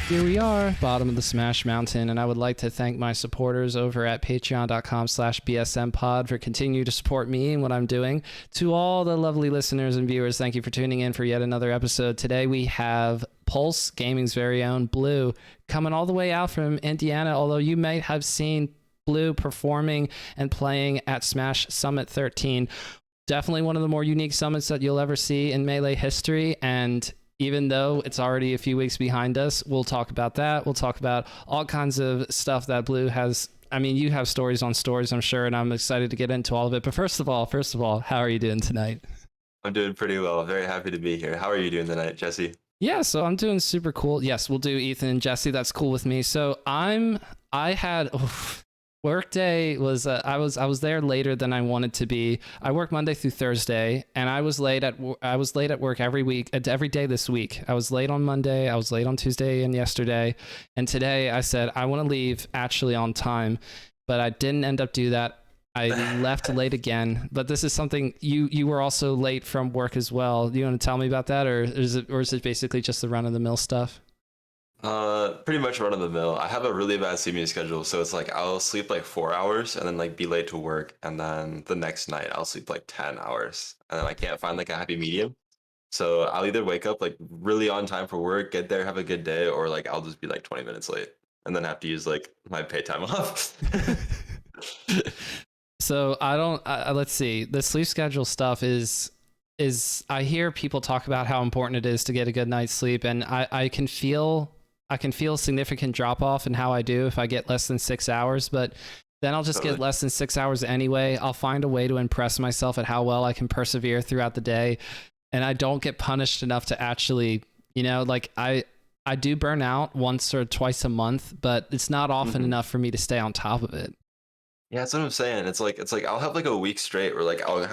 Here we are, bottom of the Smash Mountain, and I would like to thank my supporters over at patreon.com/bsmpod for continuing to support me and what I'm doing. To all the lovely listeners and viewers, thank you for tuning in for yet another episode. Today we have Pulse Gaming's very own Blue coming all the way out from Indiana, although you may have seen Blue performing and playing at Smash Summit 13. Definitely one of the more unique summits that you'll ever see in Melee history, and even though it's already a few weeks behind us, we'll talk about that. We'll talk about all kinds of stuff that Blue has. I mean, you have stories on stories, I'm sure, and I'm excited to get into all of it. But first of all, how are you doing tonight? I'm doing pretty well. Very happy to be here. How are you doing tonight, Jesse? Yeah, so I'm doing super cool. Yes, we'll do Ethan and Jesse. That's cool with me. So work day was I was there later than I wanted to be. I work Monday through Thursday, and I was late at work every day this week. I was late on Monday, I was late on Tuesday and yesterday, and today I said I want to leave actually on time, but I didn't end up do that. I left late again, but this is something you were also late from work as well. Do you want to tell me about that, or is it basically just the run of the mill stuff? Pretty much run of the mill. I have a really bad sleeping schedule, so it's like I'll sleep like 4 hours and then like be late to work, and then the next night I'll sleep like 10 hours, and then I can't find like a happy medium. So I'll either wake up like really on time for work, get there, have a good day, or like I'll just be like 20 minutes late and then have to use like my paid time off. So let's see. The sleep schedule stuff is I hear people talk about how important it is to get a good night's sleep, and I can feel a significant drop off in how I do if I get less than 6 hours, but then I'll just get less than 6 hours anyway. I'll find a way to impress myself at how well I can persevere throughout the day, and I don't get punished enough to actually, like I do burn out once or twice a month, but it's not often enough for me to stay on top of it. Yeah, that's what I'm saying. It's like I'll have like a week straight where like I'll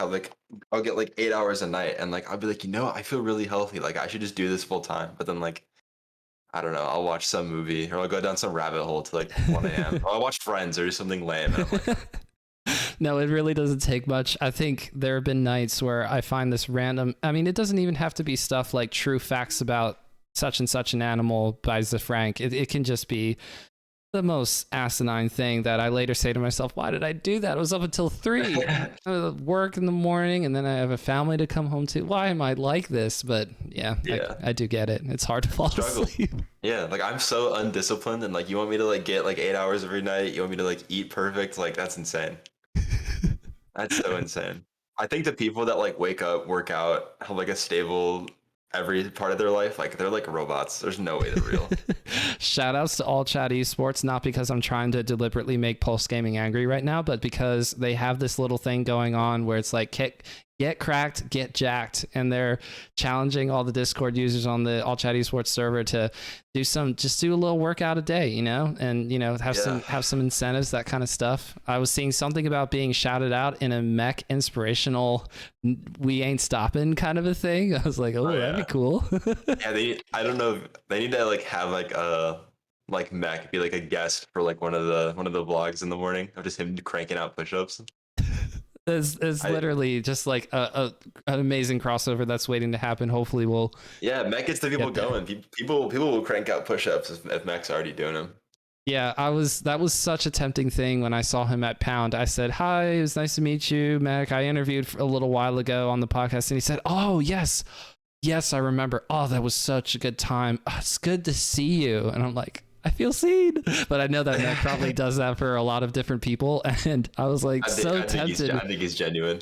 get like 8 hours a night, and like I'll be like, I feel really healthy. Like I should just do this full time. But then like I don't know, I'll watch some movie or I'll go down some rabbit hole to like 1 a.m. or I'll watch Friends or something lame. And I'm like, no, it really doesn't take much. I think there have been nights where I find this random, I mean, it doesn't even have to be stuff like true facts about such and such an animal by Frank. It can just be the most asinine thing that I later say to myself, why did I do that? It was up until 3. I work in the morning, and then I have a family to come home to. Why am I like this? But yeah. I do get it. It's hard to fall asleep. Yeah, like I'm so undisciplined, and like you want me to like get like 8 hours every night. You want me to like eat perfect. Like that's insane. That's so insane. I think the people that like wake up, work out, have like a stable every part of their life, like they're like robots. There's no way they're real. Shout outs to all chat esports, not because I'm trying to deliberately make Pulse Gaming angry right now, but because they have this little thing going on where it's like get cracked, get jacked, and they're challenging all the Discord users on the all chat esports server to do a little workout a day, and have some incentives, that kind of stuff. I was seeing something about being shouted out in a mech inspirational "we ain't stopping" kind of a thing. I was like, that'd be cool. Yeah, I don't know, they need to like have like a like mech be like a guest for like one of the vlogs in the morning of just him cranking out push-ups. It's literally just like an amazing crossover that's waiting to happen. Hopefully mech gets the people going. People will crank out push-ups if mech's already doing them. Yeah, that was such a tempting thing when I saw him at Pound. I said, hi, it was nice to meet you, Mech. I interviewed a little while ago on the podcast, and he said, oh, yes, I remember. Oh, that was such a good time. Oh, it's good to see you. And I'm like, I feel seen, but I know that Mac probably does that for a lot of different people, and I was like tempted. I think he's genuine.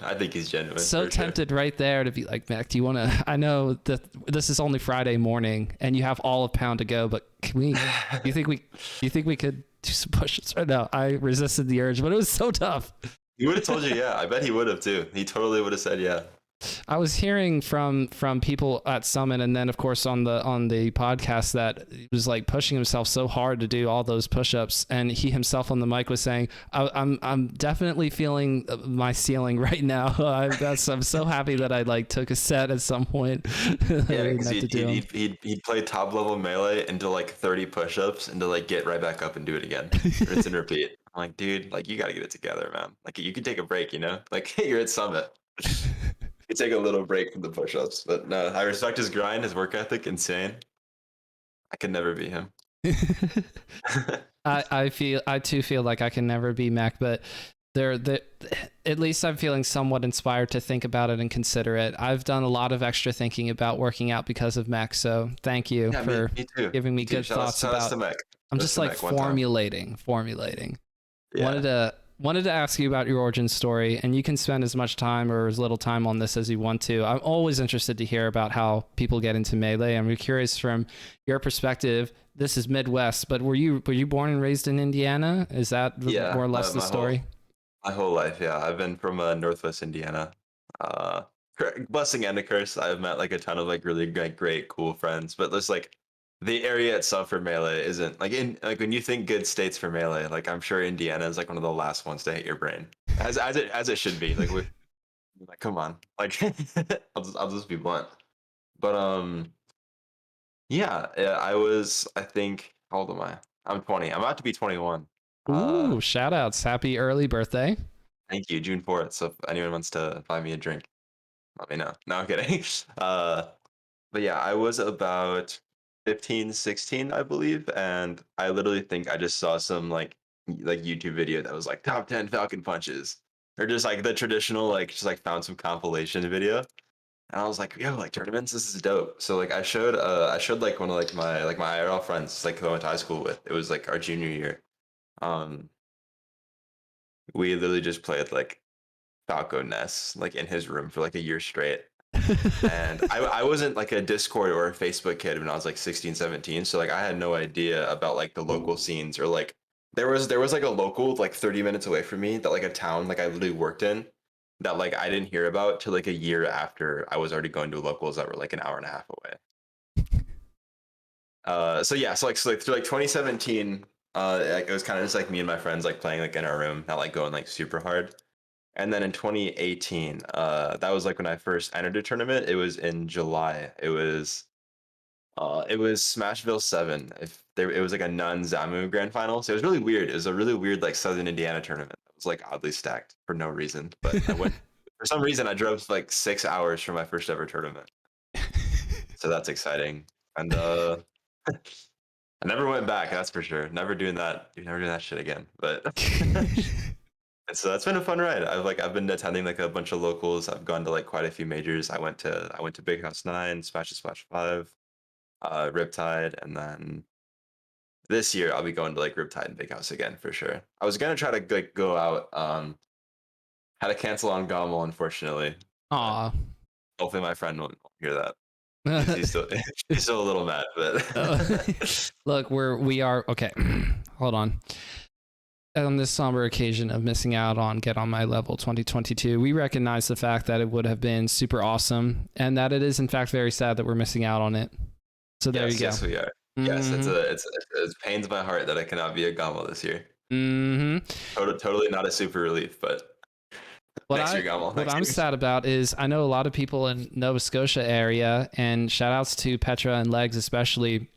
So tempted right there to be like, Mac, do you want to? I know that this is only Friday morning, and you have all of Pound to go, but do you think we could do some push-ups right now? I resisted the urge, but it was so tough. He would have told you, yeah. I bet he would have too. He totally would have said, yeah. I was hearing from people at Summit, and then of course on the podcast, that he was like pushing himself so hard to do all those push-ups, and he himself on the mic was saying, I'm definitely feeling my ceiling right now. I'm so happy that I like took a set at some point. Yeah, he'd play top level Melee into like 30 push-ups and to like get right back up and do it again. Rinse and repeat. I'm like, dude, like you got to get it together, man. Like you can take a break, like you're at Summit. You take a little break from the push-ups, but no, I respect his grind, his work ethic, insane. I could never be him. I too feel like I can never be mech, but there at least I'm feeling somewhat inspired to think about it and consider it. I've done a lot of extra thinking about working out because of mech, so thank you Yeah, for me too. giving me Me too. good thoughts Shout out to about. Mech. I'm Shout out just to like Mech one time. formulating. Yeah. Wanted to ask you about your origin story, and you can spend as much time or as little time on this as you want to. I'm always interested to hear about how people get into Melee. I'm curious from your perspective. This is Midwest, but were you born and raised in Indiana? Is that Yeah, more or less the story? my whole life, yeah. I've been from Northwest Indiana. Uh, Blessing and a curse. I've met like a ton of like really great, cool friends, but there's like the area itself for Melee isn't like in like when you think good states for Melee, like I'm sure Indiana is like one of the last ones to hit your brain, as it should be. Like come on, like I'll just be blunt. But yeah, I think how old am I? I'm 20. I'm about to be 21. Ooh, shout outs. Happy early birthday. Thank you, June 4th. So if anyone wants to buy me a drink, let me know. No, I'm kidding. Uh, but yeah, I was about 15, 16, I believe, and I literally think I just saw some like YouTube video that was like top 10 Falcon punches, or just like the traditional like just like found some compilation video, and I was like, yo, like tournaments, this is dope. So like I showed like one of like my IRL friends like who I went to high school with. It was like our junior year. Um, we literally just played like Falco Ness like in his room for like a year straight. And I wasn't like a Discord or a Facebook kid when I was like 16, 17. So like I had no idea about like the local scenes or like there was like a local like 30 minutes away from me that like a town like I literally worked in that like I didn't hear about till like a year after I was already going to locals that were like an hour and a half away. So yeah, so like through like 2017, like, it was kind of just like me and my friends like playing like in our room, not like going like super hard. And then in 2018, that was like when I first entered a tournament. It was in July. It was Smashville 7. If there, it was like a Nun Zamu grand final. So it was really weird. It was a really weird like Southern Indiana tournament. It was like oddly stacked for no reason. But I went for some reason. I drove like 6 hours for my first ever tournament. So that's exciting. And I never went back. That's for sure. Never doing that. Never doing that shit again. But and so that's been a fun ride. I've been attending like a bunch of locals. I've gone to like quite a few majors. I went to Big House 9, Splash 5, Riptide, and then this year I'll be going to like Riptide and Big House again for sure. I was gonna try to like go out, had to cancel on Gommel unfortunately. Aw. Hopefully my friend won't hear that. He's still he's still a little mad, but Look, we are okay. Hold on. On this somber occasion of missing out on Get On My Level 2022, we recognize the fact that it would have been super awesome and that it is in fact very sad that we're missing out on it. So there you go. Yes, we are. Yes, it pains my heart that I cannot be a Gommel this year. Totally not a super relief, but next year Gommel. What I'm sad about is I know a lot of people in Nova Scotia area, and shout outs to Petra and Legs especially,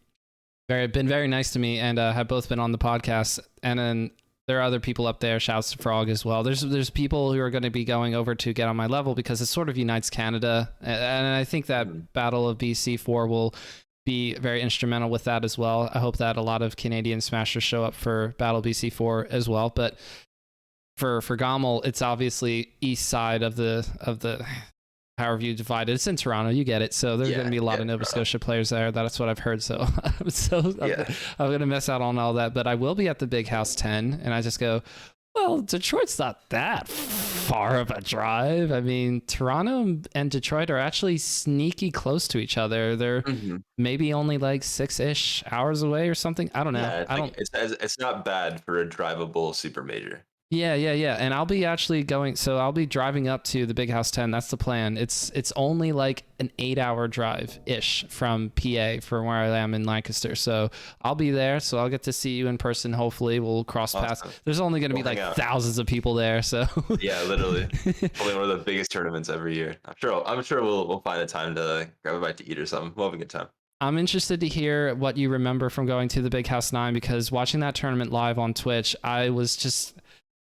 been very nice to me and have both been on the podcast. And then there are other people up there. Shouts to Frog as well. There's people who are going to be going over to Get On My Level because it sort of unites Canada, and I think that Battle of BC4 will be very instrumental with that as well. I hope that a lot of Canadian Smashers show up for Battle BC4 as well. But for Gommel, it's obviously east side of the however you divide it. It's in Toronto, you get it. So there's going to be a lot of Nova Scotia players there. That's what I've heard. So I'm going to miss out on all that. But I will be at the Big House 10, and I just go, well, Detroit's not that far of a drive. I mean, Toronto and Detroit are actually sneaky close to each other. They're maybe only like 6-ish hours away or something. I don't know. Yeah, it's not bad for a drivable super major. Yeah. And I'll be actually going, so I'll be driving up to the Big House 10. That's the plan. It's only like an 8-hour drive-ish from PA from where I am in Lancaster. So I'll be there. So I'll get to see you in person. Hopefully we'll cross paths. There's only going to be like thousands of people there. So yeah, literally. Probably one of the biggest tournaments every year. I'm sure we'll find a time to grab a bite to eat or something. We'll have a good time. I'm interested to hear what you remember from going to the Big House 9, because watching that tournament live on Twitch,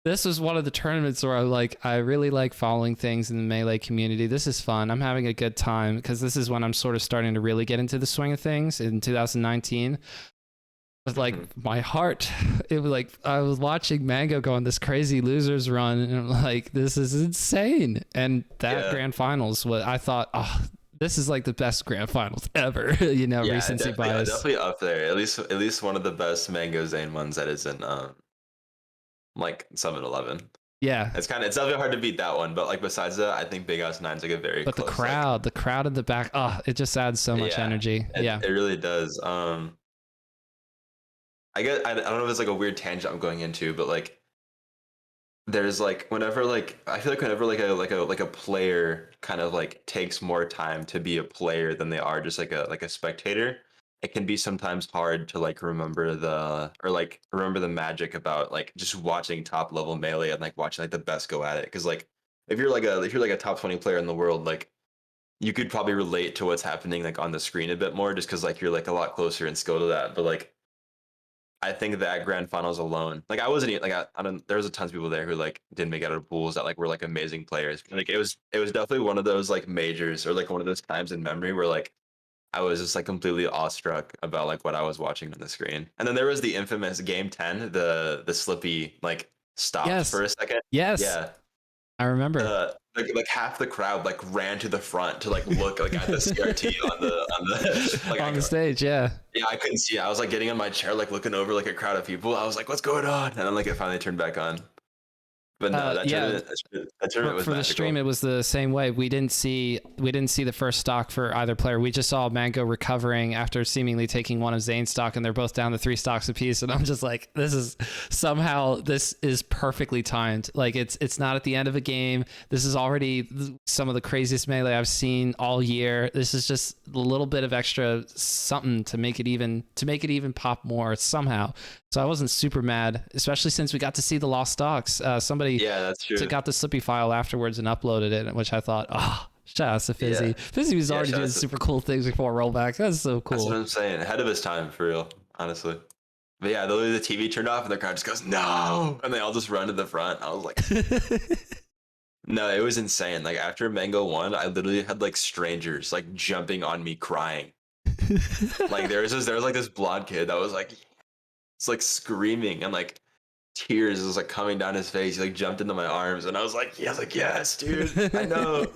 this was one of the tournaments where I really like following things in the Melee community. This is fun. I'm having a good time because this is when I'm sort of starting to really get into the swing of things in 2019. like Mhm. my heart, it was like I was watching Mango go on this crazy losers run, and I'm like, this is insane. And that Yeah. grand finals, what I thought, oh, this is like the best grand finals ever. Yeah, Recency bias. definitely up there. At least one of the best Mango Zane ones that isn't like 7-Eleven. Yeah. It's definitely hard to beat that one, but like besides that, I think Big House Nine's like a very But close second. the crowd in the back, oh, it just adds so much Yeah, energy. Yeah. it really does. I don't know if it's like a weird tangent I'm going into, but like there's like whenever like I feel like whenever like a player kind of like takes more time to be a player than they are just like a spectator, it can be sometimes hard to like remember the magic about like just watching top level melee and like watching like the best go at it. Because like if you're like a top 20 player in the world, like you could probably relate to what's happening like on the screen a bit more just because like you're like a lot closer in skill to that. But like I think that grand finals alone, like I wasn't like I don't. There was a tons of people there who like didn't make it out of pools that like were like amazing players. Like it was definitely one of those like majors or like one of those times in memory where like I was just like completely awestruck about like what I was watching on the screen. And then there was the infamous game 10, the Slippy like stopped Yes. for a second. Yes. Yeah, I remember. like half the crowd like ran to the front to like look like at the CRT on the like On the stage, yeah. yeah, I couldn't see it. I was like getting in my chair, like looking over like a crowd of people. I was like, "What's going on?" And then like it finally turned back on. But no, Yeah, that tournament was for the magical. stream it was the same way. We didn't see the first stock for either player. We just saw Mango recovering after seemingly taking one of Zane's stock, and they're both down to 3 stocks apiece. And I'm just like, this is perfectly timed. Like it's not at the end of a game. This is already some of the craziest melee I've seen all year. This is just a little bit of extra something to make it even pop more somehow. So I wasn't super mad, especially since we got to see the lost stocks. Somebody Yeah, that's true. got the Slippy file afterwards and uploaded it, which I thought, oh, shout out to Fizzy. Yeah, Fizzy was already shout doing out to- super cool things before rollback. That's so that's what cool. I'm saying. Ahead of his time, for real, honestly. But yeah, the TV turned off and the crowd just goes, "No!" And they all just run to the front. I was like, no, it was insane. Like after Mango won, I literally had like strangers like jumping on me crying. Like there was like this blonde kid that was like it's like screaming and like tears was like coming down his face. He like jumped into my arms and I was like, yes, dude, I know.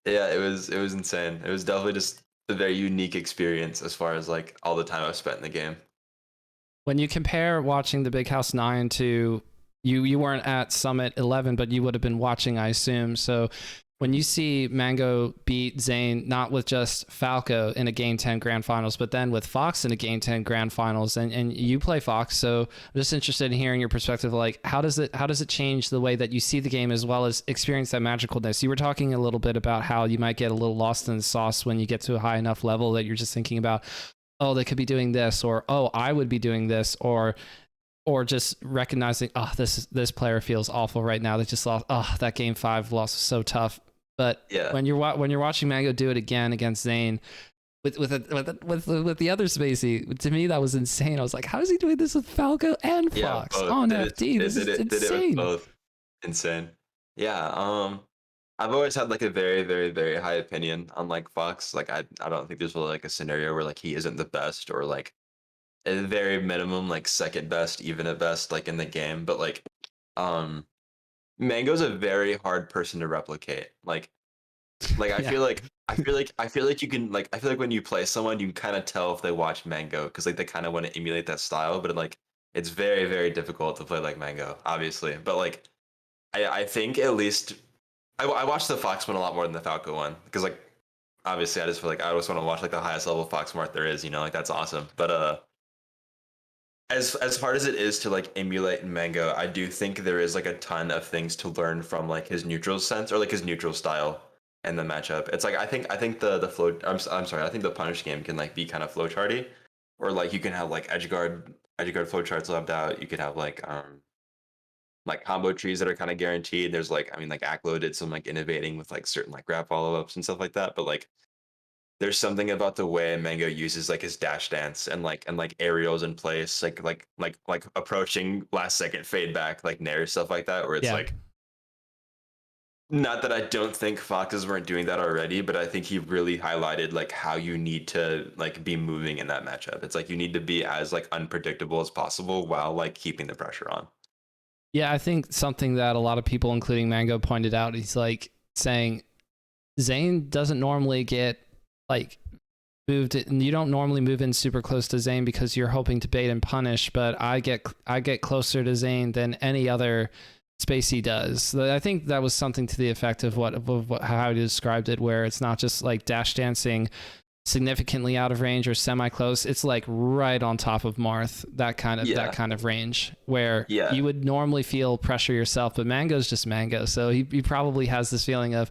Yeah, it was insane. It was definitely just a very unique experience as far as like all the time I've spent in the game. When you compare watching the Big House 9 to you weren't at Summit 11, but you would have been watching, I assume. So when you see Mango beat Zane, not with just Falco in a Game 10 Grand Finals, but then with Fox in a Game 10 Grand Finals, and you play Fox, so I'm just interested in hearing your perspective. Like, how does it change the way that you see the game as well as experience that magicalness? You were talking a little bit about how you might get a little lost in the sauce when you get to a high enough level that you're just thinking about, oh, they could be doing this, or oh, I would be doing this, or just recognizing, oh, this player feels awful right now. They just lost. Oh, that game 5 loss was so tough. But Yeah. when you're watching Mango do it again against Zane with the other Spacey, to me that was insane. I was like, how is he doing this with Falco and Fox Both on did it, FD? This is did it with insane. both. Insane. Yeah, I've always had like a very, very, very high opinion on like Fox. Like I don't think there's really like a scenario where like he isn't the best or like at the very minimum like second best, even at best, like in the game. But like um Mango's a very hard person to replicate. Like I Yeah. feel like I feel like you can like I feel like when you play someone you can kind of tell if they watch Mango because like they kind of want to emulate that style, but like it's very, very difficult to play like Mango, obviously. But like I think at least I watched the Fox one a lot more than the Falco one because like obviously I just feel like I always want to watch like the highest level Fox Mart there is, like that's awesome. But as hard as it is to like emulate in Mango, I do think there is like a ton of things to learn from like his neutral sense or like his neutral style and the matchup. It's like I think the flow I'm sorry, I think the punish game can like be kind of flowcharty, or like you can have like edgeguard flowcharts left out. You could have like combo trees that are kind of guaranteed. There's like I mean like Aklo did some like innovating with like certain like grab follow-ups and stuff like that, but like there's something about the way Mango uses like his dash dance and aerials in place, like approaching last second fade back, like nair stuff like that, where it's Yeah. like Not that I don't think Foxes weren't doing that already, but I think he really highlighted like how you need to like be moving in that matchup. It's like you need to be as like unpredictable as possible while like keeping the pressure on. Yeah, I think something that a lot of people, including Mango, pointed out is like saying Zane doesn't normally get like moved, and you don't normally move in super close to Zane because you're hoping to bait and punish. But I get closer to Zane than any other Spacey does. So I think that was something to the effect of how he described it, where it's not just like dash dancing significantly out of range or semi close. It's like right on top of Marth, that kind of range where Yeah. you would normally feel pressure yourself, but Mango's just Mango. So he probably has this feeling of,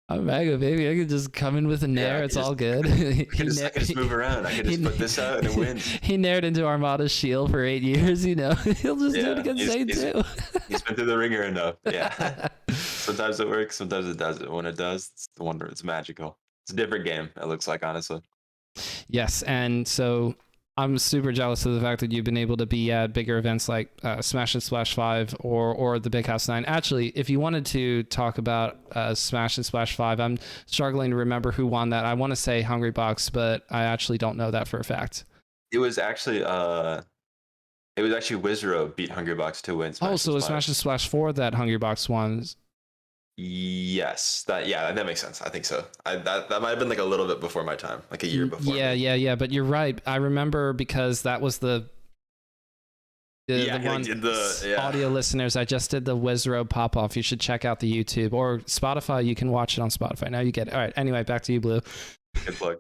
I'm Mango, baby. I could just come in with a nair. It's all good. I can just move around. I can just put this out and it wins. He nared into Armada's shield for 8 years, you know. He'll just do it against Zane too. He's been through the ringer enough. Yeah. Sometimes it works, sometimes it doesn't. When it does, it's the wonder. It's magical. It's a different game, it looks like, honestly. Yes, and so I'm super jealous of the fact that you've been able to be at bigger events like Smash and Splash 5 or the Big House 9. Actually, if you wanted to talk about Smash and Splash 5, I'm struggling to remember who won that. I want to say Hungrybox, but I actually don't know that for a fact. It was actually Wizro beat Hungrybox to win Smash. Oh, so it was Smash and Splash 4 that Hungrybox won. Yes, that makes sense. I think so. That might have been like a little bit before my time, like a year before. Yeah. But you're right. I remember because that was the audio listeners. I just did the Wizro pop off. You should check out the YouTube or Spotify. You can watch it on Spotify. Now you get it. All right. Anyway, back to you, Blue. Good plug.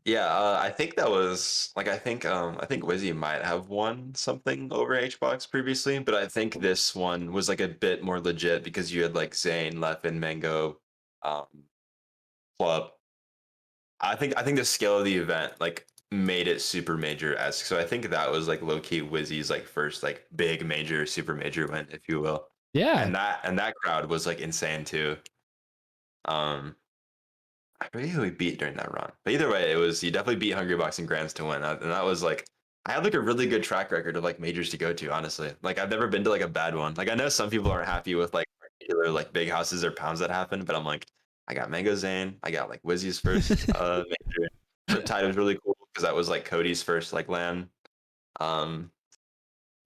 Yeah, I think that was like I think Wizzy might have won something over HBox previously, but I think this one was like a bit more legit because you had like Zane, Leffen, Mango, Club. I think the scale of the event like made it super major-esque. So I think that was like low-key Wizzy's like first like big major, super major win, if you will. Yeah. And that crowd was like insane too. I forget who he beat during that run, but either way, he definitely beat Hungrybox and Grands to win, and that was like I had like a really good track record of like majors to go to. Honestly, like I've never been to like a bad one. Like I know some people aren't happy with like particular like big houses or pounds that happen, but I'm like I got Mango Zane, I got like Wizzy's first major. Riptide was really cool because that was like Cody's first like LAN,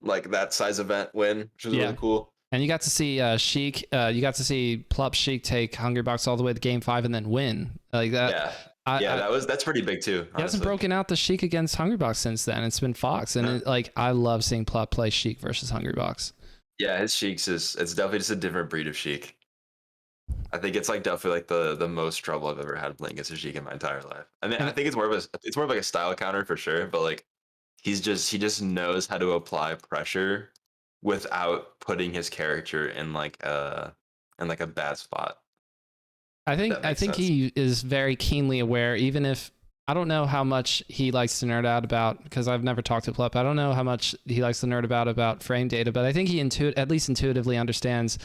like that size event win, which was really cool. And you got to see Sheik. You got to see Plup Sheik take Hungrybox all the way to Game 5 and then win like that. Yeah, that's pretty big too. Honestly. He hasn't broken out the Sheik against Hungrybox since then. It's been Fox, and I love seeing Plup play Sheik versus Hungrybox. Yeah, his Sheiks it's definitely just a different breed of Sheik. I think it's like definitely like the most trouble I've ever had playing against a Sheik in my entire life. I mean, I think it's more of like a style counter for sure, but like he just knows how to apply pressure without putting his character in like a bad spot. I think he is very keenly aware, even if I don't know how much he likes to nerd out about, because I've never talked to Plup. I don't know how much he likes to nerd about frame data, but I think he at least intuitively understands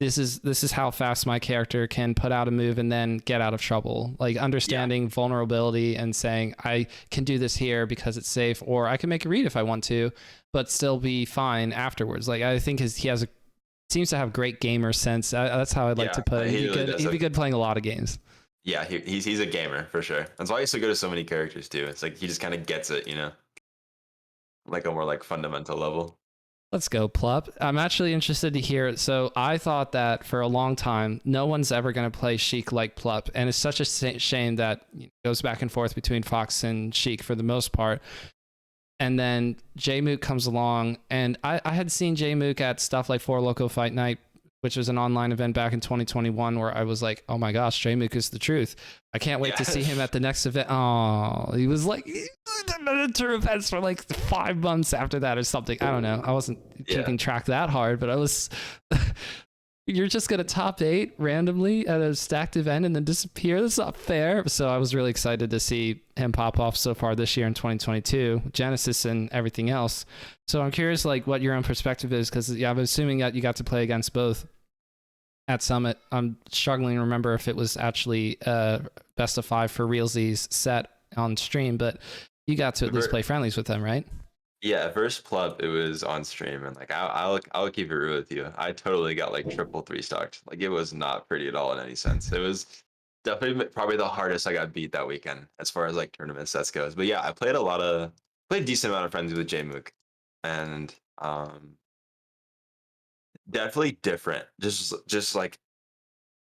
this is how fast my character can put out a move and then get out of trouble. Like understanding vulnerability and saying I can do this here because it's safe, or I can make a read if I want to, but still be fine afterwards. Like I think seems to have great gamer sense. That's how I'd like to put it. He'd be good playing a lot of games. Yeah, he's a gamer for sure. That's why I used to go to so many characters too. It's like he just kind of gets it, you know, like a more like fundamental level. Let's go, Plup. I'm actually interested to hear it. So I thought that for a long time, no one's ever going to play Sheik like Plup. And it's such a shame that it goes back and forth between Fox and Sheik for the most part. And then J-Mook comes along, and I had seen J-Mook at stuff like 4 Loco Fight Night, which was an online event back in 2021, where I was like, oh my gosh, J-Mook is the truth. I can't wait to see him at the next event. Oh, he was like, he did tour events for like 5 months after that or something. I don't know. I wasn't keeping track that hard, but I was... You're just going to top 8 randomly at a stacked event and then disappear? That's not fair. So I was really excited to see him pop off so far this year in 2022, Genesis and everything else. So I'm curious like what your own perspective is, because I'm assuming that you got to play against both at Summit. I'm struggling to remember if it was actually best of 5 for realsies set on stream, but you got to at least play friendlies with them, right? Yeah, first pleb, it was on stream, and like I'll keep it real with you. I totally got like triple three stocked. Like it was not pretty at all in any sense. It was definitely probably the hardest I got beat that weekend as far as like tournament sets goes. But yeah, I played a decent amount of friends with Jmook, and definitely different. Just like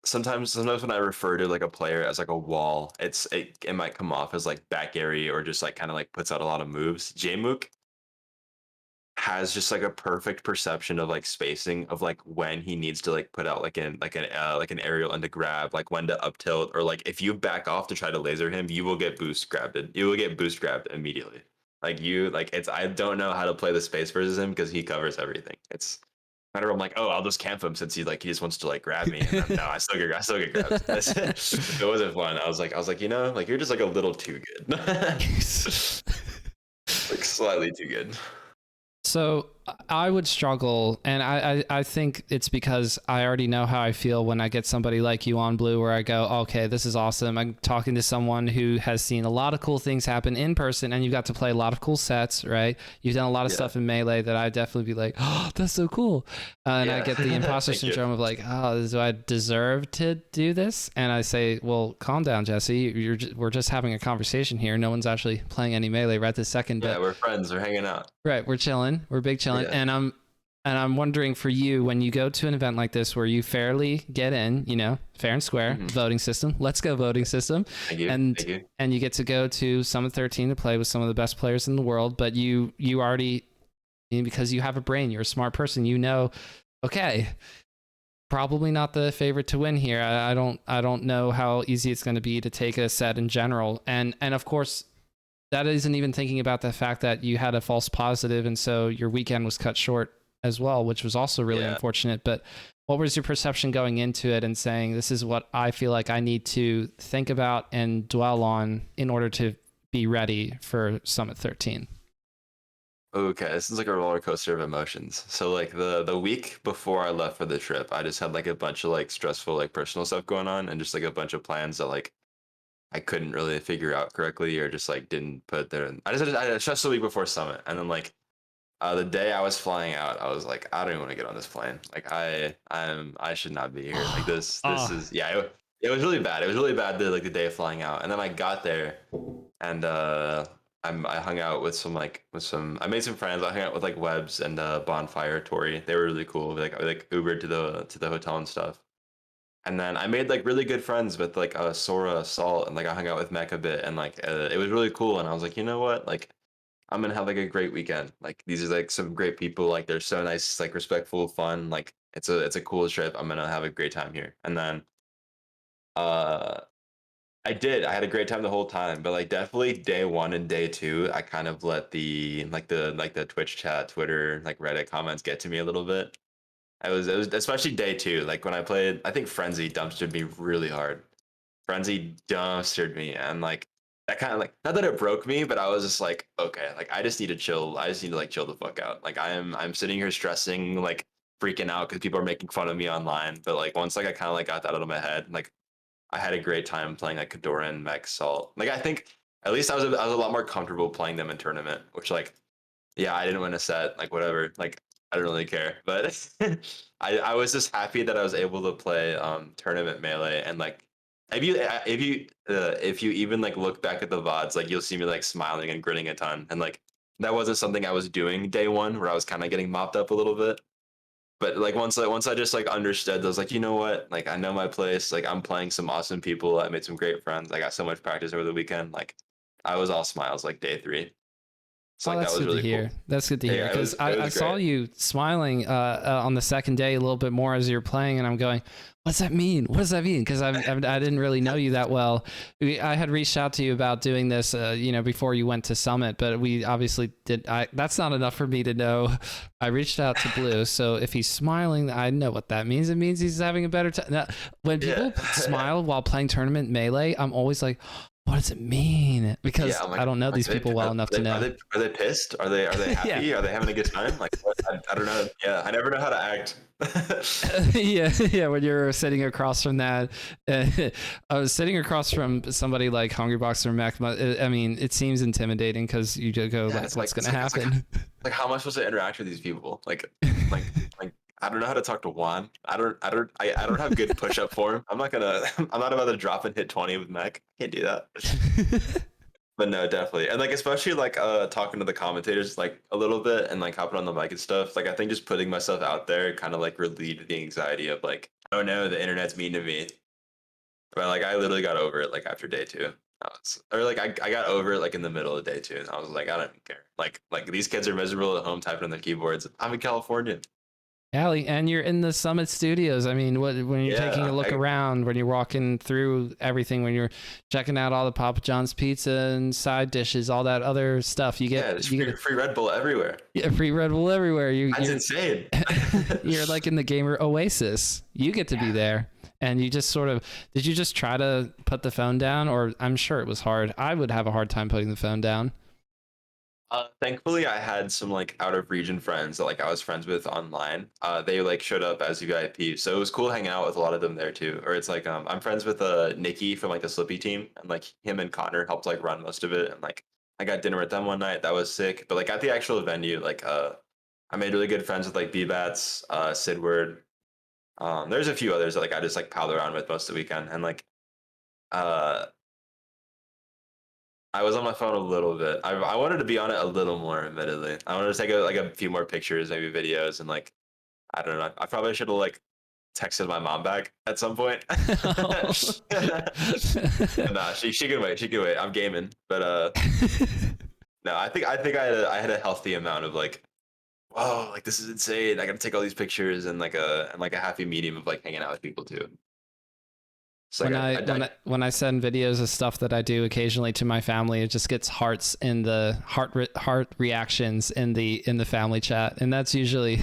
sometimes when I refer to like a player as like a wall, it might come off as like back airy or just like kind of like puts out a lot of moves. Jmook has just like a perfect perception of like spacing of like when he needs to like put out like an aerial and to grab, like when to up tilt, or like if you back off to try to laser him, you will get boost grabbed. You will get boost grabbed immediately. Like I don't know how to play the space versus him because he covers everything. It's matter. I'm like, oh, I'll just camp him since he just wants to like grab me, and then no, I still get grabbed. It wasn't fun. I was like, like you're just like a little too good, like slightly too good. So I would struggle, and I think it's because I already know how I feel when I get somebody like you on Blue, where I go, okay, this is awesome. I'm talking to someone who has seen a lot of cool things happen in person, and you got to play a lot of cool sets, right? You've done a lot of stuff in Melee that I definitely be like, oh, that's so cool. And I get the imposter syndrome of like, oh, do I deserve to do this? And I say, well, calm down, Jesse. We're just having a conversation here. No one's actually playing any Melee right this second. Yeah, But we're friends. We're hanging out. right, we're chilling. We're big chilling. Yeah. And I'm wondering for you, when you go to an event like this where you fairly get in, fair and square, voting system. Let's go voting system. Thank you. And Thank you. and you get to go to Summit 13 to play with some of the best players in the world, but you already, because you have a brain, you're a smart person, okay, probably not the favorite to win here. I don't know how easy it's going to be to take a set in general. And of course, that isn't even thinking about the fact that you had a false positive, and so your weekend was cut short as well, which was also really unfortunate. But what was your perception going into it and saying, this is what I feel like I need to think about and dwell on in order to be ready for Summit 13? Okay, this is like a roller coaster of emotions. So like the week before I left for the trip, I just had like a bunch of like stressful like personal stuff going on, and just like a bunch of plans that like I couldn't really figure out correctly, or just like didn't put there. I had a stressful week before Summit, and then like the day I was flying out, I was like, I don't even want to get on this plane. Like I should not be here. Like this is it was really bad. It was really bad the day of flying out, and then I got there, and I hung out with some I made some friends. I hung out with like Webs and Bonfire Tori. They were really cool. Like I like Ubered to the hotel and stuff. And then I made like really good friends with like Sora, Salt, and like I hung out with Mech a bit, and like it was really cool. And I was like, you know what, like I'm gonna have like a great weekend. Like these are like some great people. Like they're so nice, like respectful, fun. Like it's a cool trip. I'm gonna have a great time here. And then uh I did. I had a great time the whole time, but like definitely day one and day two, I kind of let the Twitch chat, Twitter, like Reddit comments get to me a little bit. It was especially day two. Like when I played, I think Frenzy dumpstered me really hard. Frenzy dumpstered me, and like that kind of like, not that it broke me, but I was just like, okay, like I just need to chill. I just need to like chill the fuck out. Like I'm sitting here stressing, like freaking out because people are making fun of me online. But like once like I kind of like got that out of my head, like I had a great time playing like Kadoran, Mech, Salt. Like I think at least I was a lot more comfortable playing them in tournament, which like yeah, I didn't win a set, like whatever. Like I don't really care. But I was just happy that I was able to play tournament Melee, and like if you even like look back at the VODs, like you'll see me like smiling and grinning a ton. And like that wasn't something I was doing day one, where I was kind of getting mopped up a little bit. But like once I just like understood, I was like, you know what? Like I know my place. Like I'm playing some awesome people. I made some great friends. I got so much practice over the weekend. Like I was all smiles like day three. So Oh, like that's that was good really to hear. cool. That's good to hear, Yeah, because it I was saw great. you smiling on the second day a little bit more as you're playing, and I'm going, what's that mean? What does that mean? Because I didn't really know you that well. I had reached out to you about doing this, before you went to Summit, but we obviously did. That's not enough for me to know. I reached out to Blue, so if he's smiling, I know what that means. It means he's having a better time. When people Yeah. smile while playing tournament Melee, I'm always like, What does it mean? Yeah, Because I'm I don't know like these people well enough to know. are they pissed? Are they Yeah. happy? Are they having a good time? Like what? I don't know. Yeah, I never know how to act. Yeah, yeah. When you're sitting across from that, uh, I was sitting across from somebody like Hungrybox or Mac. I mean, it seems intimidating because you just go Yeah, like, it's "What's like gonna happen?" like how am I supposed to interact with these people? Like like I don't know how to talk to Juan. I don't have good push up form. I'm not gonna I'm not about to drop and hit 20 with mech. Can't do that. But no, definitely. And like especially like talking to the commentators like a little bit and like hopping on the mic and stuff. Like I think just putting myself out there kind of like relieved the anxiety of like, oh no, the internet's mean to me. But like I literally got over it like after day two. Or like I got over it like in the middle of day two and I was like, I don't even care. Like these kids are miserable at home typing on their keyboards. I'm in California. Allie, and you're in the Summit Studios. I mean, what when you're taking a Yeah, look around, when you're walking through everything, when you're checking out all the Papa John's pizza and side dishes, all that other stuff, yeah, there's you get a free Red Bull everywhere. free Red Bull everywhere. That's insane. You're like in the gamer oasis. You get to be there. And you just sort of, did you just try to put the phone down? Or I'm sure it was hard. I would have a hard time putting the phone down. Thankfully, I had some like out of region friends that like I was friends with online. They like showed up as VIP, so it was cool hanging out with a lot of them there too. Or it's like I'm friends with Nikki from like the Slippy team, and like him and Connor helped like run most of it. And like I got dinner with them one night. That was sick. But like at the actual venue, like I made really good friends with like B-Bats, Sidward. There's a few others that like I just like palled around with most of the weekend, and like uh I was on my phone a little bit. I wanted to be on it a little more, admittedly. I wanted to take like a few more pictures, maybe videos, and like I don't know. I probably should have like texted my mom back at some point. Nah, she can wait. She can wait. I'm gaming, but no, I think I had a healthy amount of like, whoa, like this is insane. I got to take all these pictures and like a happy medium of like hanging out with people too. So like When I send videos of stuff that I do occasionally to my family, it just gets hearts in the heart reactions in the family chat, and that's usually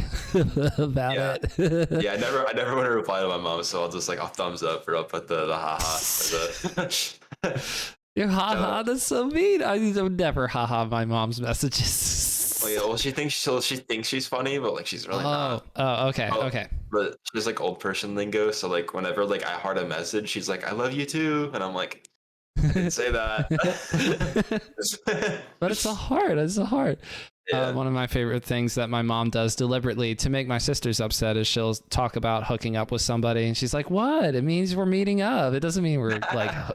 about yeah. it. Yeah, I never want to reply to my mom, so I'll thumbs up or I'll put the haha or the You haha, that's so mean. I would never haha my mom's messages. well, yeah, well she thinks she's funny, but like she's really not. Oh, okay, Oh, okay. but she's like old person lingo, so like whenever like I heart a message, she's like, I love you too. And I'm like, I didn't say that. But it's a heart. It's a heart. Yeah. One of my favorite things that my mom does deliberately to make my sisters upset is she'll talk about hooking up with somebody, and she's like, "What? It means we're meeting up. It doesn't mean we're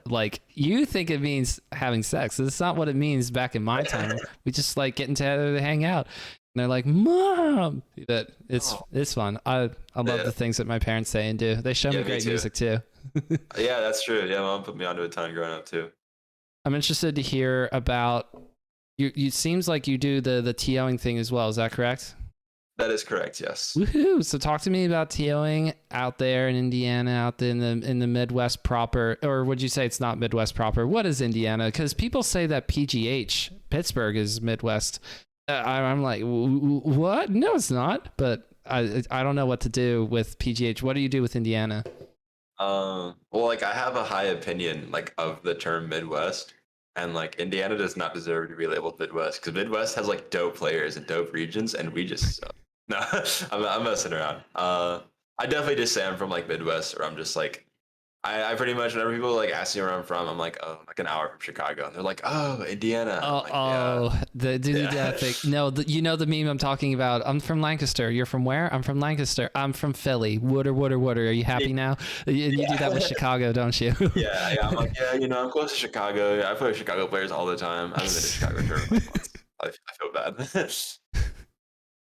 like you think it means having sex. It's not what it means back in my time. We just like getting together to hang out." And they're like, "Mom," but it's fun. I love the things that my parents say and do. They show me great music too. Yeah, that's true. Yeah, mom put me onto a ton growing up too. I'm interested to hear about you. It seems like you do the TOing thing as well. Is that correct? That is correct. Yes. Woohoo! So talk to me about TOing out there in Indiana, out there in the Midwest proper, or would you say it's not Midwest proper? What is Indiana? Because people say that PGH Pittsburgh is Midwest. I'm like, what? No, it's not. But I don't know what to do with PGH. What do you do with Indiana? Well, like I have a high opinion like of the term Midwest, and like Indiana does not deserve to be labeled Midwest because Midwest has like dope players and dope regions, and we just suck. No, I'm messing around. I definitely just say I'm from like Midwest, or I'm just like I pretty much whenever people like ask me where I'm from, I'm like, oh, I'm like an hour from Chicago, and they're like, oh, Indiana. I'm like, yeah. The thing. No, you know the meme I'm talking about. I'm from Lancaster. You're from where? I'm from Lancaster. I'm from Philly. Wooder. Are you happy now? You do that with Chicago, don't you? Yeah, I'm like, yeah, you know, I'm close to Chicago. Yeah, I play with Chicago players all the time. I haven't been to Chicago for like months. I feel bad.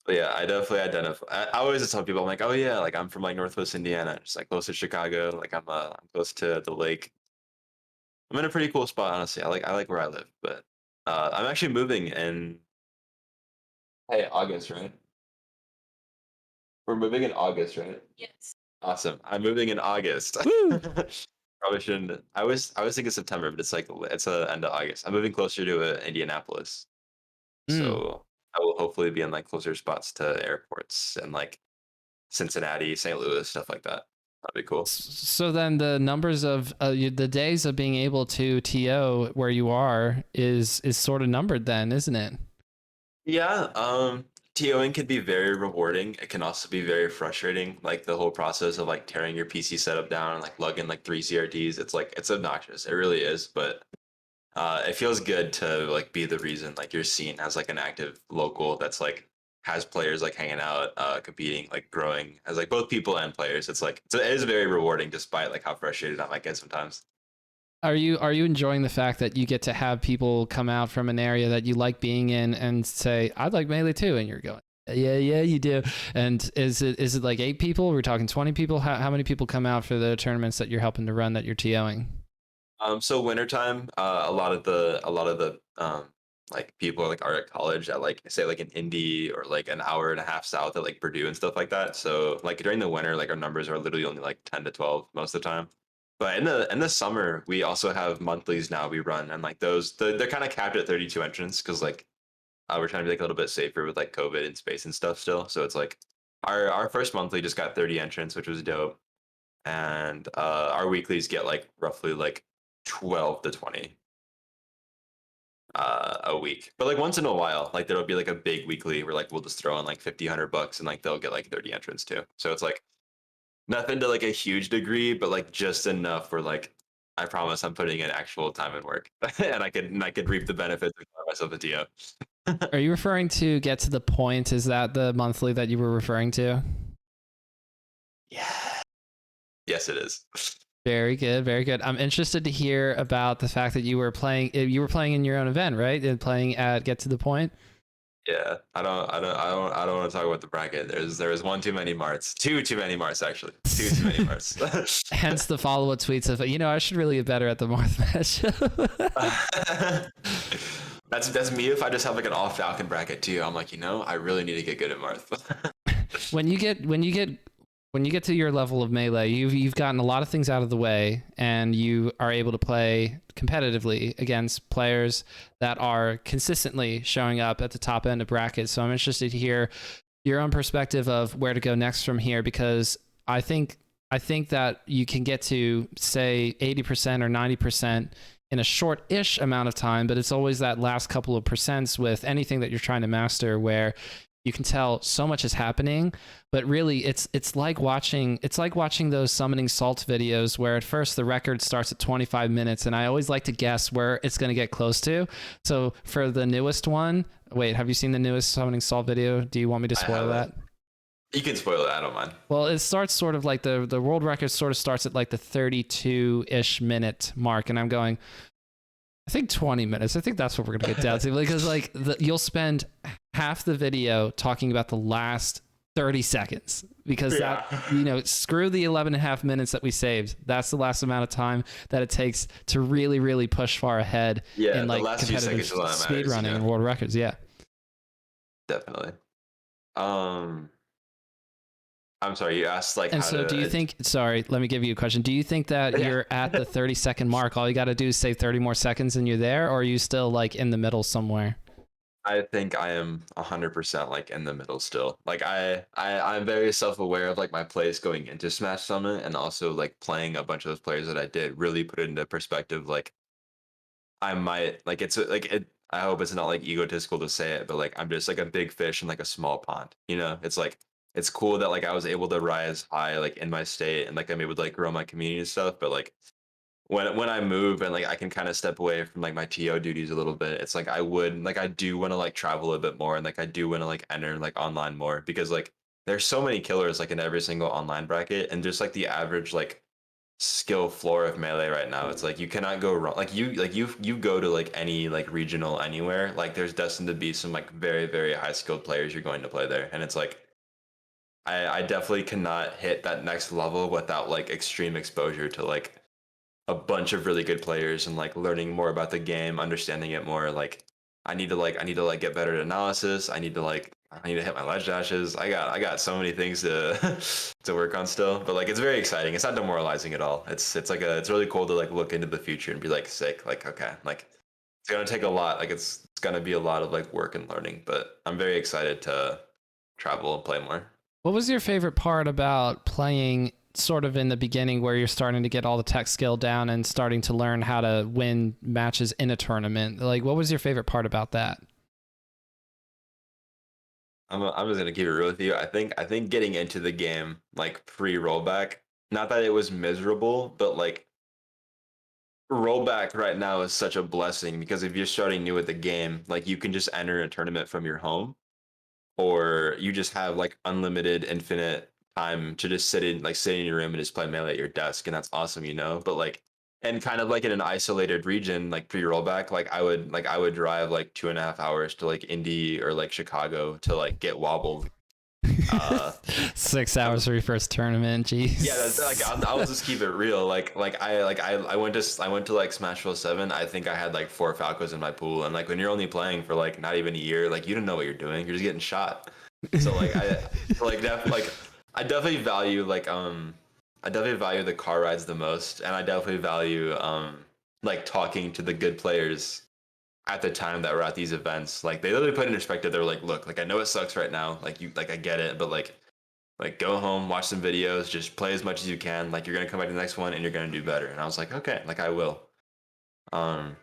But yeah, I definitely identify. I always just tell people, I'm like, oh yeah, like I'm from like Northwest Indiana, just like close to Chicago. Like I'm close to the lake. I'm in a pretty cool spot, honestly. I like where I live, but I'm actually moving in hey August, right? We're moving in August, right? Yes. Awesome. I'm moving in August. Woo! Probably shouldn't. I was thinking September, but it's a end of August. I'm moving closer to Indianapolis, Mm. so I will hopefully be in like closer spots to airports and like Cincinnati, St. Louis, stuff like that. That'd be cool. So then the numbers of the days of being able to TO where you are is sort of numbered then, isn't it? Yeah, TOing can be very rewarding. It can also be very frustrating. Like the whole process of like tearing your PC setup down and like lugging like 3 CRTs. It's like it's obnoxious. It really is, but it feels good to like be the reason like you're seen as like an active local that's like has players like hanging out, competing, like growing as like both people and players. It's like it is very rewarding despite like how frustrated I might get sometimes. Are you enjoying the fact that you get to have people come out from an area that you like being in and say, "I'd like Melee too," and you're going, "Yeah, you do." And is it like 8 people? We're talking 20 people. How many people come out for the tournaments that you're helping to run that you're TOing? So wintertime, a lot of the like people like are at college at like say like an Indy or like an hour and a half south at like Purdue and stuff like that. So like during the winter, like our numbers are literally only like 10 to 12 most of the time. But in the summer, we also have monthlies now we run, and like they're kind of capped at 32 entrants because like we're trying to be like a little bit safer with like COVID and space and stuff still. So it's like our first monthly just got 30 entrants, which was dope, and our weeklies get like roughly like 12 to 20 a week. But like once in a while, like there'll be like a big weekly where like we'll just throw in like 50 100 bucks and like they'll get like 30 entrants too. So it's like nothing to like a huge degree, but like just enough where like I promise I'm putting in actual time and work and I could reap the benefits of myself a TO. Are you referring to Get to the Point? Is that the monthly that you were referring to? Yeah. Yes, it is. Very good, very good. I'm interested to hear about the fact that you were playing. You were playing in your own event, right? And playing at Get to the Point. Yeah, I don't want to talk about the bracket. There was one too many marts, two too many marts actually, two too many marts. Hence the follow-up tweets of, I should really get better at the Marth match. That's me if I just have like an all Falcon bracket too. I'm like, I really need to get good at Marth. When you get to your level of Melee, you've gotten a lot of things out of the way, and you are able to play competitively against players that are consistently showing up at the top end of brackets. So I'm interested to hear your own perspective of where to go next from here, because I think that you can get to say 80% or 90% in a short-ish amount of time, but it's always that last couple of percents with anything that you're trying to master where you can tell so much is happening, but really it's like watching those summoning salt videos where at first the record starts at 25 minutes, and I always like to guess where it's going to get close to. So for the newest one, wait, have you seen the newest summoning salt video? Do you want me to spoil that? You can spoil it. I don't mind. Well, it starts sort of like the world record sort of starts at like the 32-ish minute mark, and I'm going, I think 20 minutes. I think that's what we're going to get down to, because like you'll spend half the video talking about the last 30 seconds, because that, screw the 11 and a half minutes that we saved. That's the last amount of time that it takes to really, really push far ahead in like competitive speed running and world records. Yeah, definitely. I'm sorry, you asked like, and how so to... do you think, sorry, let me give you a question. Do you think that you're at the 30-second mark? All you got to do is save 30 more seconds and you're there, or are you still like in the middle somewhere? I think I am 100% like in the middle still. Like I'm very self-aware of like my place going into Smash Summit, and also like playing a bunch of those players that I did really put it into perspective. Like I might like it's like it. I hope it's not like egotistical to say it, but like I'm just like a big fish in like a small pond. It's like it's cool that like I was able to rise high like in my state, and like I'm able to like grow my community and stuff. But like when I move and like I can kind of step away from like my TO duties a little bit, it's like I do want to like travel a bit more, and like I do want to like enter like online more, because like there's so many killers like in every single online bracket, and just like the average like skill floor of Melee right now, it's like you cannot go wrong. You go to like any like regional anywhere, like there's destined to be some like very very high skilled players you're going to play there, and it's like I definitely cannot hit that next level without like extreme exposure to like a bunch of really good players, and like learning more about the game, understanding it more. Like I need to like get better at analysis. I need to hit my ledge dashes. I got so many things to to work on still, but like it's very exciting. It's not demoralizing at all. It's really cool to like look into the future and be like sick. Like okay, like it's gonna take a lot. Like it's gonna be a lot of like work and learning, but I'm very excited to travel and play more. What was your favorite part about playing sort of in the beginning where you're starting to get all the tech skill down and starting to learn how to win matches in a tournament. Like, what was your favorite part about that? I'm just gonna keep it real with you. I think getting into the game like pre rollback, not that it was miserable, but like rollback right now is such a blessing because if you're starting new at the game, like you can just enter a tournament from your home, or you just have like unlimited, infinite time to just sit in your room and just play Melee at your desk, and that's awesome, you know. But like, and kind of like in an isolated region, like pre rollback, I would drive like 2.5 hours to like Indy or like Chicago to like get wobbled. Uh, 6 hours for your first tournament. Jeez. yeah, that's like I'll just keep it real. I went to like Smashville 7. I think I had like 4 Falcos in my pool, and like when you're only playing for like not even a year, like you don't know what you're doing. You're just getting shot. So like I definitely value I definitely value the car rides the most, and I definitely value like talking to the good players at the time that were at these events. Like they literally put in perspective. They were like, look, like I know it sucks right now. Like you like I get it, but like go home, watch some videos, just play as much as you can. Like you're gonna come back to the next one and you're gonna do better. And I was like, okay, like I will. Um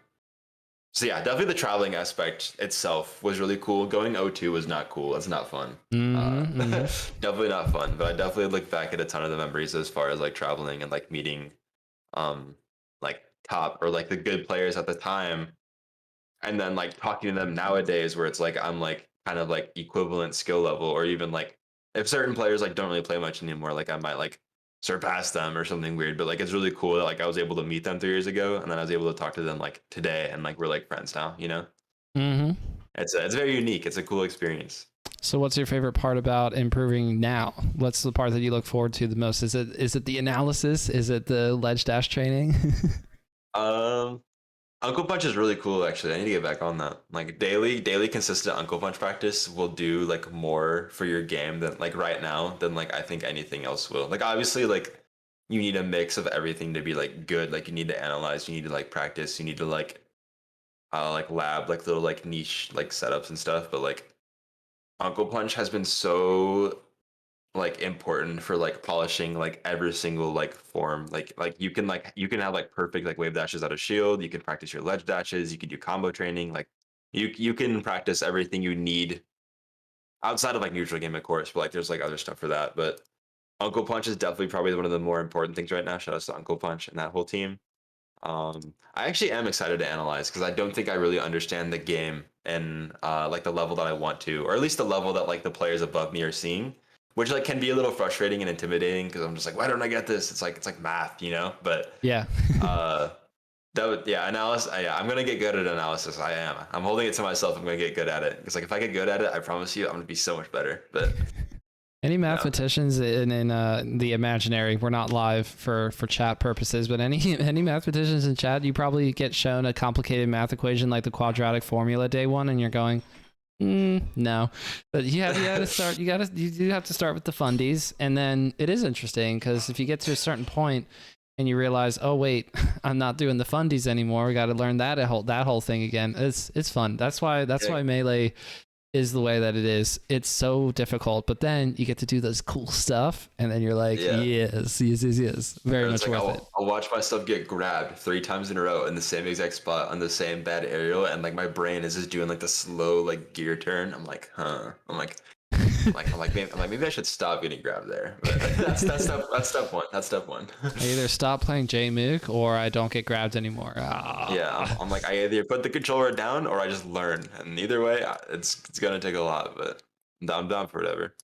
so yeah, definitely the traveling aspect itself was really cool. Going O2 was not cool. That's not fun. Definitely not fun. But I definitely look back at a ton of the memories as far as like traveling and like meeting um like top or like the good players at the time, and then like talking to them nowadays where it's like I'm like kind of like equivalent skill level, or even like if certain players like don't really play much anymore, like I might like surpass them or something weird. But like it's really cool that like I was able to meet them 3 years ago, and then I was able to talk to them like today, and like we're like friends now, you know. Mm-hmm. It's very unique. It's a cool experience. So what's your favorite part about improving now? What's the part that you look forward to the most? Is it the analysis? Is it the ledge dash training? um Uncle Punch is really cool, actually. I need to get back on that. Like daily consistent Uncle Punch practice will do like more for your game than like right now than like I think anything else will. Like obviously like you need a mix of everything to be like good. Like you need to analyze, you need to like practice, you need to like lab like little like niche like setups and stuff. But like Uncle Punch has been so like important for like polishing like every single like form, like you can have like perfect like wave dashes out of shield, you can practice your ledge dashes, you can do combo training, like you can practice everything you need outside of like neutral game of course, but like there's like other stuff for that. But Uncle Punch is definitely probably one of the more important things right now. Shout out to Uncle Punch and that whole team. I actually am excited to analyze because I don't think I really understand the game and like the level that I want to, or at least the level that like the players above me are seeing, which like can be a little frustrating and intimidating because I'm just like, why don't I get this? It's like math, you know. But Yeah. uh, that would yeah analysis. Yeah, I'm gonna get good at analysis. I am. I'm holding it to myself. I'm gonna get good at it because like if I get good at it, I promise you, I'm gonna be so much better. But Any yeah, mathematicians in the imaginary? We're not live for chat purposes, but any mathematicians in chat, you probably get shown a complicated math equation like the quadratic formula day one, and you're going, no. But you have to start. You do have to start with the fundies, and then it is interesting because if you get to a certain point and you realize, oh wait, I'm not doing the fundies anymore. We got to learn that whole thing again. It's fun. That's why Melee is the way that it is. It's so difficult, but then you get to do this cool stuff, and then you're like, yeah. yes, very much like worth it. I'll watch myself get grabbed 3 times in a row in the same exact spot on the same bad aerial, and like my brain is just doing like the slow like gear turn. I'm like, huh. Maybe I should stop getting grabbed there. But that's step one. That's step one. I either stop playing J-Mook or I don't get grabbed anymore. Yeah, I'm like I either put the controller down or I just learn, and either way, it's gonna take a lot, but I'm down for whatever.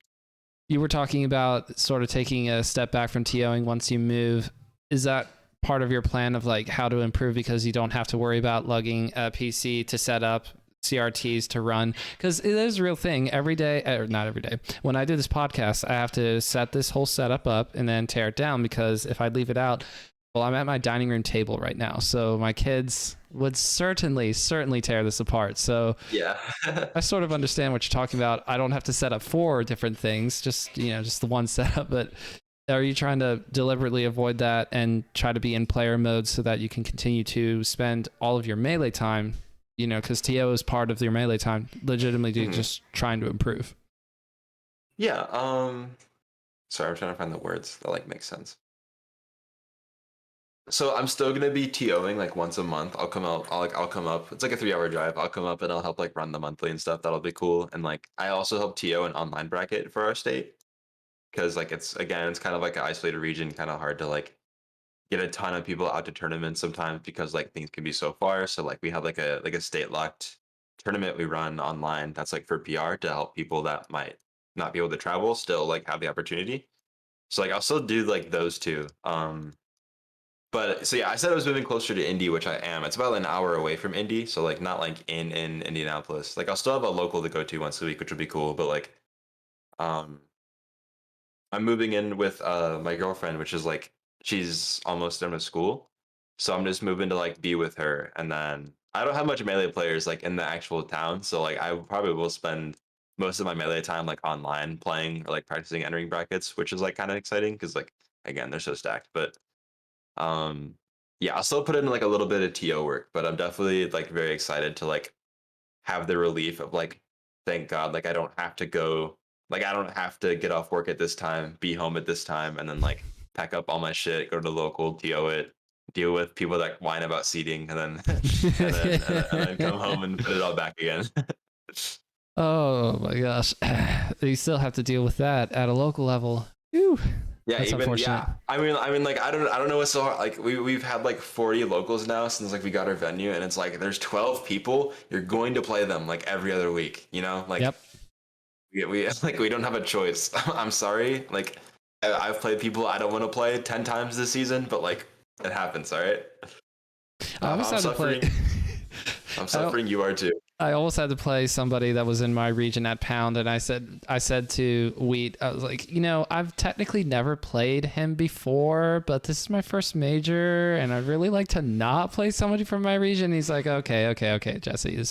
You were talking about sort of taking a step back from TOing once you move. Is that part of your plan of like how to improve because you don't have to worry about lugging a PC to set up CRTs to run? Because it is a real thing every day, or not every day. When I do this podcast, I have to set this whole setup up and then tear it down because if I leave it out, well, I'm at my dining room table right now, so my kids would certainly tear this apart. So Yeah. I sort of understand what you're talking about. I don't have to set up 4 different things, just the one setup. But are you trying to deliberately avoid that and try to be in player mode so that you can continue to spend all of your melee time? Because TO is part of your melee time. Legitimately, just trying to improve. Yeah. Sorry, I'm trying to find the words that like make sense. So I'm still gonna be TOing like once a month. I'll come out. I'll come up. It's like a 3 hour drive. I'll come up and I'll help like run the monthly and stuff. That'll be cool. And like I also help TO an online bracket for our state because like it's kind of like an isolated region, kind of hard to like get a ton of people out to tournaments sometimes because like things can be so far. So like we have like a state locked tournament we run online that's like for PR to help people that might not be able to travel still like have the opportunity. So like I'll still do like those two. But so yeah, I said I was moving closer to Indy, which I am. It's about an hour away from Indy, so like not like in Indianapolis. Like I'll still have a local to go to once a week, which would be cool. But like um I'm moving in with my girlfriend, which is like she's almost done with school. So I'm just moving to like be with her. And then I don't have much melee players like in the actual town. So like I probably will spend most of my melee time like online playing or like practicing entering brackets, which is like kind of exciting because like again they're so stacked. But um yeah, I'll still put in like a little bit of TO work, but I'm definitely like very excited to like have the relief of like, thank God, like I don't have to go, like I don't have to get off work at this time, be home at this time, and then like pack up all my shit, go to the local, TO it, deal with people that whine about seating, and then and then come home and put it all back again. Oh my gosh. You still have to deal with that at a local level. Whew. Yeah, That's even unfortunate. yeah. I mean, like I don't know what's so hard. Like we've had like 40 locals now since like we got our venue, and it's like there's 12 people. You're going to play them like every other week, you know? Like Yep. we like we don't have a choice. I'm sorry. Like I've played people I don't want to play 10 times this season, but like it happens. All right. I always I'm had to play. suffering. I'm suffering. You are too. I almost had to play somebody that was in my region at Pound, and I said to Wheat, I was like, you know, I've technically never played him before, but this is my first major, and I'd really like to not play somebody from my region. He's like, okay, Jesse,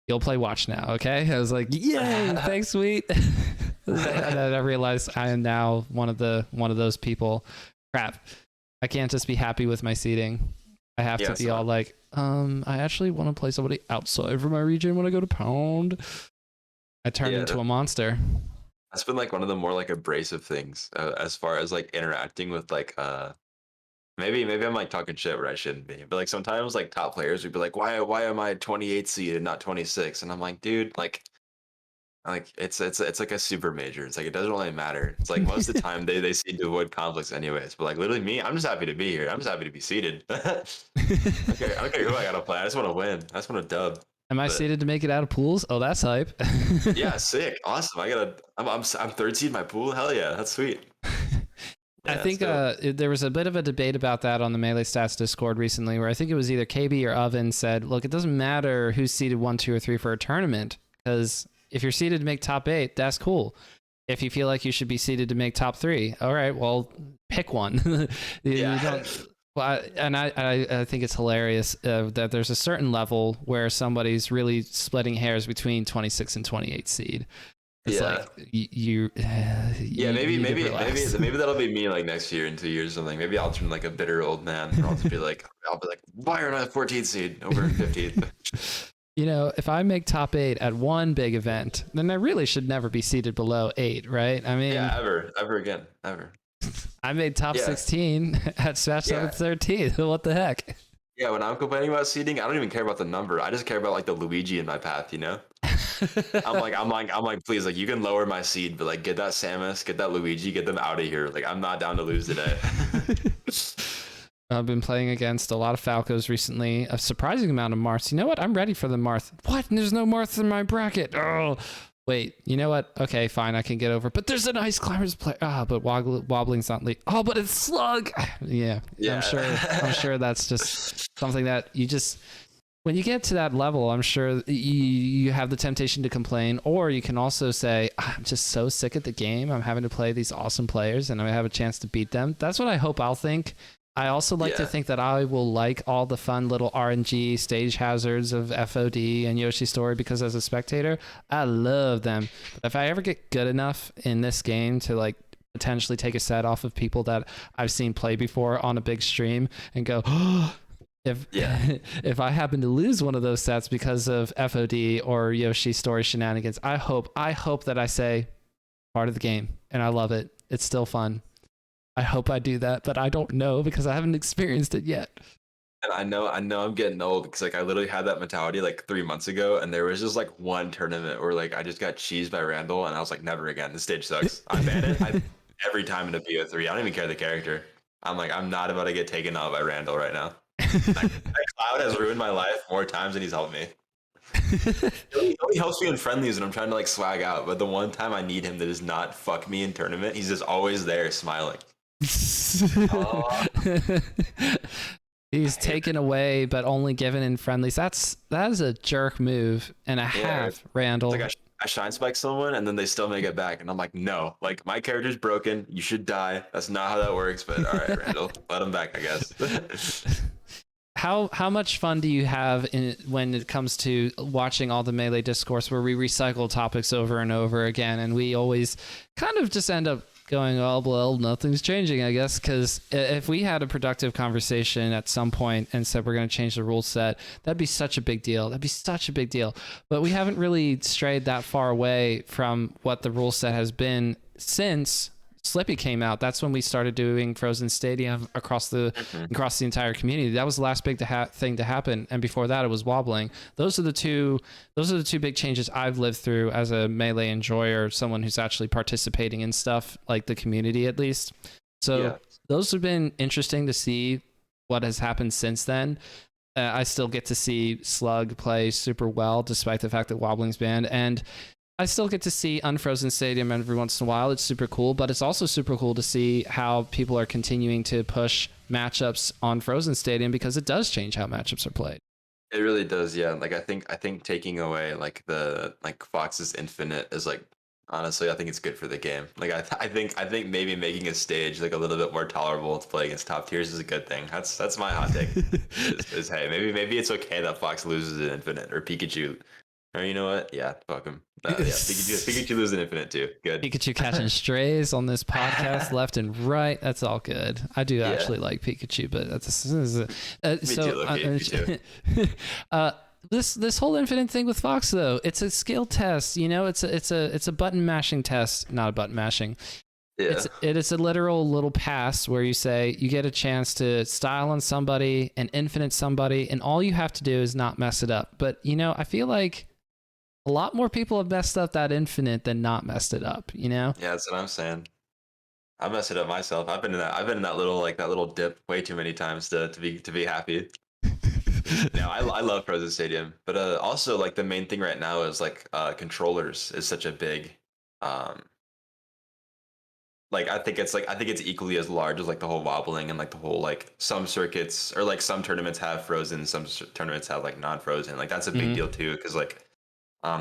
you'll play Watch now, okay? I was like, yay, thanks, Wheat. And then I realized I am now one of those people. Crap, I can't just be happy with my seating. I have to be all like, I actually want to play somebody outside from my region when I go to Pound. I turned into a monster. That's been like one of the more like abrasive things as far as like interacting with like maybe I'm like talking shit where I shouldn't be, but like sometimes like top players would be like, why am I 28 seed and not 26? And I'm like, dude, like it's like a super major. It's like it doesn't really matter. It's like most of the time they seem to avoid conflicts anyways. But like literally me, I'm just happy to be here. I'm just happy to be seated. Okay, I don't care who I gotta play. I just want to win. I just want to dub. Am I seeded to make it out of pools? Oh, that's hype. Yeah, sick, awesome. I'm third seed in my pool. Hell yeah, that's sweet. Yeah, I think there was a bit of a debate about that on the Melee Stats Discord recently, where I think it was either KB or Oven said, look, it doesn't matter who's seeded 1, 2, or 3 for a tournament, because if you're seeded to make top 8, that's cool. If you feel like you should be seeded to make top 3, all right, well, pick one. You don't. Well, I think it's hilarious that there's a certain level where somebody's really splitting hairs between 26 and 28 seed. It's like maybe that'll be me like next year in 2 years or something. Maybe I'll turn like a bitter old man and I'll be like, why aren't I 14th seed over 15th? You know, if I make top 8 at one big event, then I really should never be seated below 8, right? I mean, yeah, ever again. I made top 16 at Smash 713. What the heck? Yeah, when I'm complaining about seeding, I don't even care about the number. I just care about like the Luigi in my path, you know? I'm like, please, like you can lower my seed, but like get that Samus, get that Luigi, get them out of here. Like I'm not down to lose today. I've been playing against a lot of Falcos recently, a surprising amount of Marths. You know what? I'm ready for the Marth. What? There's no Marths in my bracket. Oh, wait. You know what? Okay, fine. I can get over. But there's an Ice Climbers player. But Wobbling's not lead. Oh, but it's Slug. Yeah. I'm sure that's just something that you just... When you get to that level, I'm sure you have the temptation to complain, or you can also say, I'm just so sick at the game. I'm having to play these awesome players, and I have a chance to beat them. That's what I hope I'll think. I also like to think that I will like all the fun little RNG stage hazards of FOD and Yoshi's Story, because as a spectator, I love them. But if I ever get good enough in this game to like potentially take a set off of people that I've seen play before on a big stream and go, if I happen to lose one of those sets because of FOD or Yoshi's Story shenanigans, I hope that I say part of the game and I love it. It's still fun. I hope I do that, but I don't know because I haven't experienced it yet. And I know I'm getting old because like I literally had that mentality like 3 months ago, and there was just like one tournament where like I just got cheesed by Randall, and I was like, never again. This stage sucks. I ban it every time in a BO3. I don't even care the character. I'm like, I'm not about to get taken out by Randall right now. That Cloud has ruined my life more times than he's helped me. He only helps me in friendlies when I'm trying to like swag out, but the one time I need him to just not fuck me in tournament, he's just always there smiling. Oh, He's taken away, but only given in friendlies. That is a jerk move and a half, Randall. It's like I shine spike someone and then they still make it back, and I'm like, no, like my character's broken. You should die. That's not how that works. But all right, Randall, let him back, I guess. How much fun do you have when it comes to watching all the Melee discourse where we recycle topics over and over again, and we always kind of just end up going, oh, well, nothing's changing, I guess, because if we had a productive conversation at some point and said we're going to change the rule set, that'd be such a big deal. That'd be such a big deal. But we haven't really strayed that far away from what the rule set has been since Slippy came out. That's when we started doing Frozen Stadium across the entire community. That was the last big thing to happen, and before that, it was wobbling. Those are the two big changes I've lived through as a Melee enjoyer, someone who's actually participating in stuff like the community, at least. So those have been interesting to see what has happened since then. I still get to see Slug play super well, despite the fact that wobbling's banned, and I still get to see Unfrozen Stadium every once in a while. It's super cool, but it's also super cool to see how people are continuing to push matchups on Frozen Stadium, because it does change how matchups are played. It really does, yeah. Like I think taking away like the Fox's Infinite is like, honestly, I think it's good for the game. Like I think maybe making a stage like a little bit more tolerable to play against top tiers is a good thing. That's my hot take. is hey, maybe it's okay that Fox loses an Infinite, or Pikachu. Or you know what? Yeah, fuck him. Pikachu losing Infinite too. Good. Pikachu catching strays on this podcast left and right. That's all good. I do actually like Pikachu, but this whole Infinite thing with Fox though, it's a skill test. You know, it's a button mashing test, not a button mashing. Yeah. It is a literal little pass where you say you get a chance to style on somebody and infinite somebody, and all you have to do is not mess it up. But you know, I feel like a lot more people have messed up that infinite than not messed it up, you know? Yeah, that's what I'm saying. I messed it up myself. I've been in that little dip way too many times to be happy. No, I love Frozen Stadium, but also like the main thing right now is like controllers is such a big like I think it's equally as large as like the whole wobbling, and like the whole like some circuits or like some tournaments have frozen, some tournaments have like non-frozen. Like that's a big deal too, because like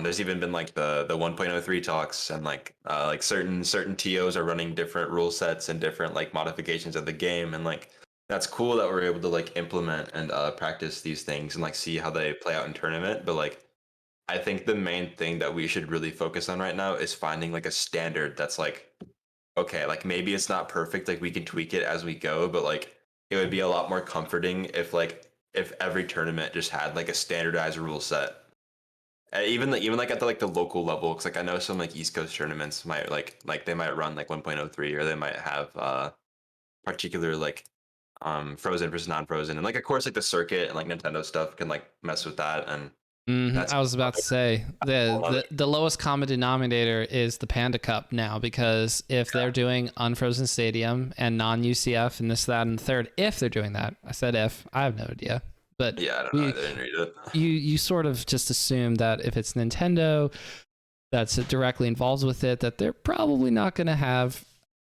there's even been like the 1.03 talks, and like certain TOs are running different rule sets and different like modifications of the game, and like that's cool that we're able to like implement and practice these things and like see how they play out in tournament. But like I think the main thing that we should really focus on right now is finding like a standard that's like, okay, like maybe it's not perfect, like we can tweak it as we go, but like it would be a lot more comforting if every tournament just had like a standardized rule set. Even like at the local level, because like I know some like East Coast tournaments might like they might run like 1.03, or they might have particular like frozen versus non-frozen, and like of course like the circuit and like Nintendo stuff can like mess with that. And I was about to say the lowest common denominator is the Panda Cup now, because if they're doing Unfrozen Stadium and non-UCF and this, that, and third, if they're doing that, I said if, I have no idea. But yeah, I don't know. I didn't read it. You sort of just assume that if it's Nintendo that's directly involved with it, that they're probably not going to have.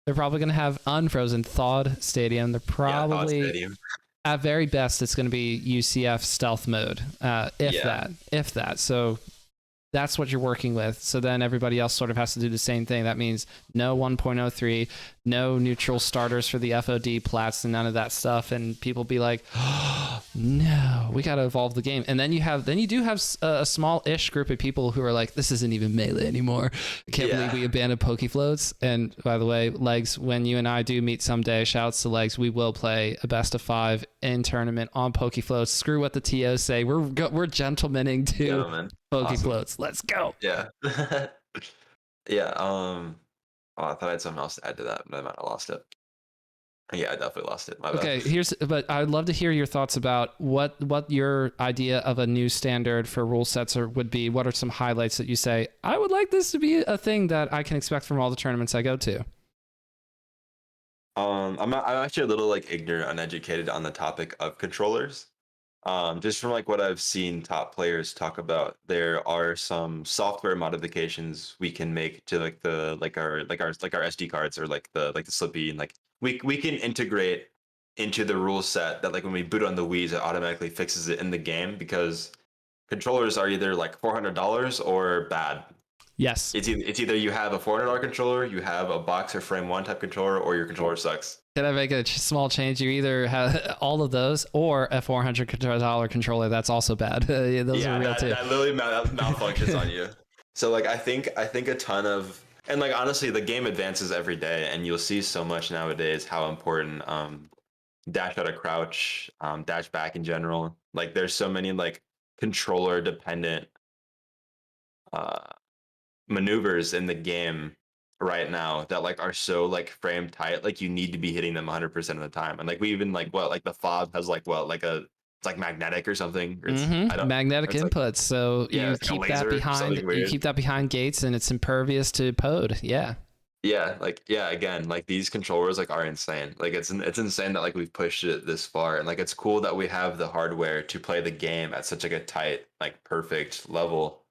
They're probably going to have unfrozen thawed stadium. They're probably stadium. At very best it's going to be UCF stealth mode, if that. So that's what you're working with. So then everybody else sort of has to do the same thing. That means no 1.03, no neutral starters for the FOD plats, and none of that stuff. And people be like, oh, no, we got to evolve the game. And then you do have a small-ish group of people who are like, this isn't even Melee anymore. I can't believe we abandoned Pokefloats. And by the way, Legs, when you and I do meet someday, shouts to Legs, we will play a best of 5 in tournament on Pokefloats. Screw what the TOs say. We're gentlemaning to Pokefloats. Awesome. Let's go. Yeah. Yeah. Oh, I thought I had something else to add to that, but I might have lost it. Yeah, I definitely lost it. My Okay, bad. but I'd love to hear your thoughts about what your idea of a new standard for rule sets would be. What are some highlights that you say, I would like this to be a thing that I can expect from all the tournaments I go to? I'm actually a little like ignorant, uneducated on the topic of controllers. Just from like what I've seen top players talk about, there are some software modifications we can make to like the like our SD cards or like the Slippy, and like we can integrate into the rule set that like when we boot on the Wii's, it automatically fixes it in the game because controllers are either like $400 or bad. Yes. It's either you have a $400 controller, you have a box or frame one type controller, or your controller sucks. Can I make a small change? You either have all of those or a $400 controller that's also bad. Yeah, those are real too. That literally malfunctions on you. So like I think a ton of, and like honestly the game advances every day, and you'll see so much nowadays how important dash out of crouch, dash back in general. Like there's so many like controller dependent uh maneuvers in the game right now that like are so like frame tight, like you need to be hitting them 100% of the time. And like we even like what like the fob has like what like a it's like magnetic or something, or it's I don't Magnetic it's like inputs. So yeah, you it's like a keep that laser or behind. something You weird. keep that behind gates, and it's impervious to POD. Yeah. Yeah, like yeah, again, like these controllers like are insane. Like it's insane that like we've pushed it this far, and like it's cool that we have the hardware to play the game at such like a tight, like perfect level.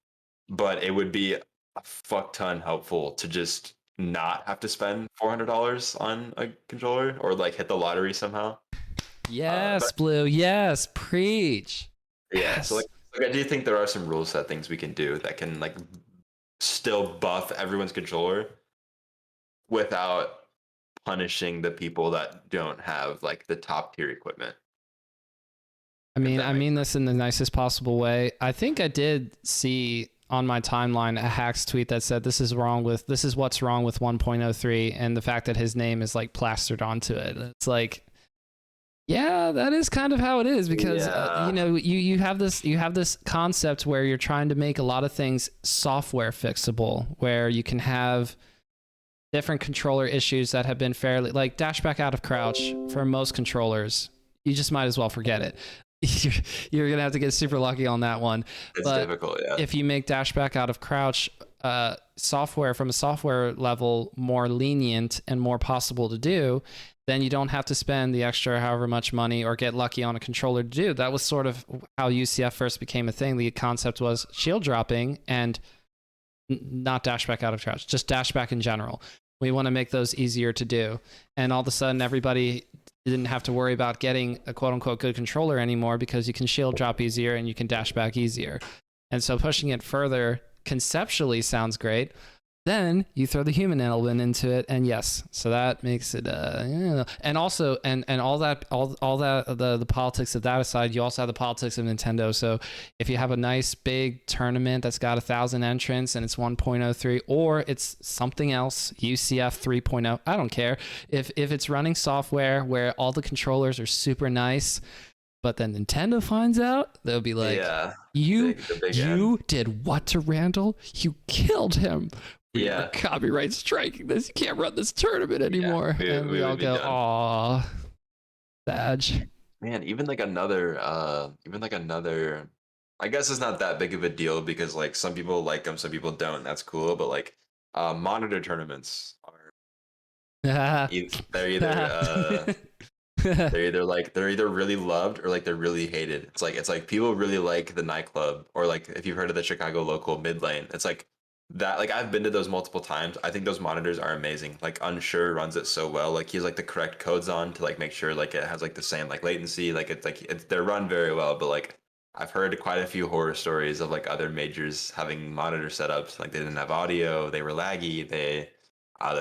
But it would be a fuck ton helpful to just not have to spend $400 on a controller or like hit the lottery somehow. Yes, But Blue. Yes, preach. yeah, so Yes. like I do think there are some rule set things we can do that can like still buff everyone's controller without punishing the people that don't have like the top tier equipment. If I that makes mean sense. this in the nicest possible way. I think I did see on my timeline a hacks tweet that said this is what's wrong with 1.03, and the fact that his name is like plastered onto it. It's like, yeah, that is kind of how it is, because Yeah. you have this concept where you're trying to make a lot of things software fixable, where you can have different controller issues that have been fairly, like dash back out of crouch for most controllers. You just might as well forget it. You're gonna have to get super lucky on that one. It's But difficult, yeah. if you make dash back out of crouch software from a software level more lenient and more possible to do, then you don't have to spend the extra however much money or get lucky on a controller to do. That was sort of how UCF first became a thing. The concept was shield dropping and not dash back out of crouch, just dash back in general. We want to make those easier to do. And all of a sudden, everybody didn't have to worry about getting a quote unquote good controller anymore, because you can shield drop easier and you can dash back easier. And so pushing it further conceptually sounds great. Then you throw the human element into it, and yes, so that makes it and also and all that the politics of that aside, you also have the politics of Nintendo. So if you have a nice big tournament that's got 1,000 entrants and it's 1.03, or it's something else, UCF 3.0, I don't care. If it's running software where all the controllers are super nice, but then Nintendo finds out, they'll be like, Yeah. you The big you end. did what to Randall? You killed him. We are Yeah. copyright striking this. You can't run this tournament anymore. And we we all would be go, done. aw, Badge. Man, even like another I guess it's not that big of a deal because like some people like them, some people don't. That's cool, but like monitor tournaments are they're either they're either really loved or like they're really hated. It's like people really like the nightclub, or like if you've heard of the Chicago local mid lane. It's like that, like I've been to those multiple times. I think those monitors are amazing. Like Unsure runs it so well. Like he's like the correct codes on to like make sure like it has like the same like latency. They're run very well, but like I've heard quite a few horror stories of like other majors having monitor setups. Like they didn't have audio, they were laggy, the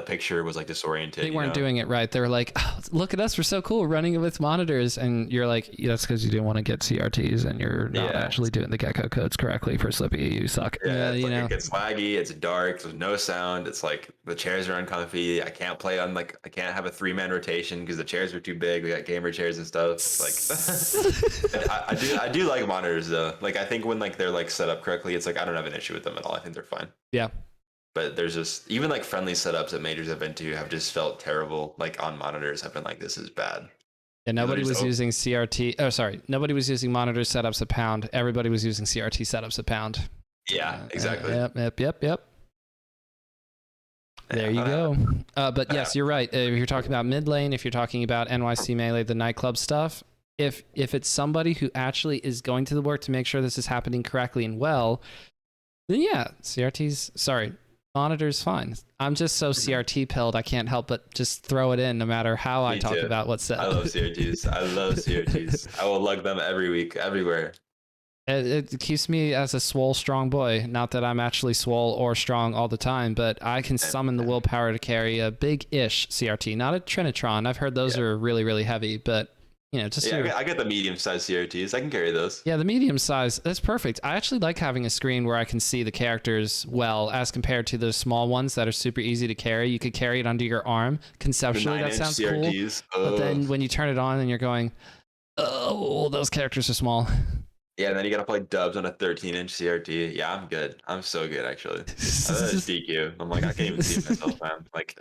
picture was like disoriented, They weren't doing it right. They were like, oh, look at us, we're so cool running it with monitors. And you're like, yeah, that's because you didn't want to get CRTs and you're not Yeah. actually doing the Gecko codes correctly for Slippy. You suck. Yeah, it's you like know. it gets laggy, it's dark, there's no sound, it's like the chairs are uncomfy. I can't play on like I can't have a 3-man rotation because the chairs are too big. We got gamer chairs and stuff. Like I do like monitors though. Like I think when like they're like set up correctly, it's like I don't have an issue with them at all. I think they're fine. Yeah. But there's just even like friendly setups that majors have been to have just felt terrible. Like on monitors, have been like, this is bad. And And then nobody just was using CRT. Oh, sorry. Nobody was using monitor setups a pound. Everybody was using CRT setups a pound. yeah, exactly. Yep. There you go. But yes, you're right. If you're talking about mid lane, if you're talking about NYC Melee, the nightclub stuff, if it's somebody who actually is going to the work to make sure this is happening correctly and well, then yeah, monitor's fine. I'm just so CRT pilled, I can't help but just throw it in no matter how I talk about what's said. I love CRTs. I love CRTs. I will lug them every week, everywhere. It keeps me as a swole, strong boy. Not that I'm actually swole or strong all the time, but I can summon the willpower to carry a big-ish CRT, not a Trinitron. I've heard those are really, really heavy, but you know, just I get the medium-sized CRTs. I can carry those. Yeah, the medium size, that's perfect. I actually like having a screen where I can see the characters well, as compared to the small ones that are super easy to carry. You could carry it under your arm. Conceptually, that sounds CRTs. Cool. But then when you turn it on and you're going, oh, those characters are small. Yeah, and then you gotta play dubs on a 13-inch CRT. Yeah, I'm good. I'm so good, actually. That's DQ. I'm like, I can't even see myself, man. Like,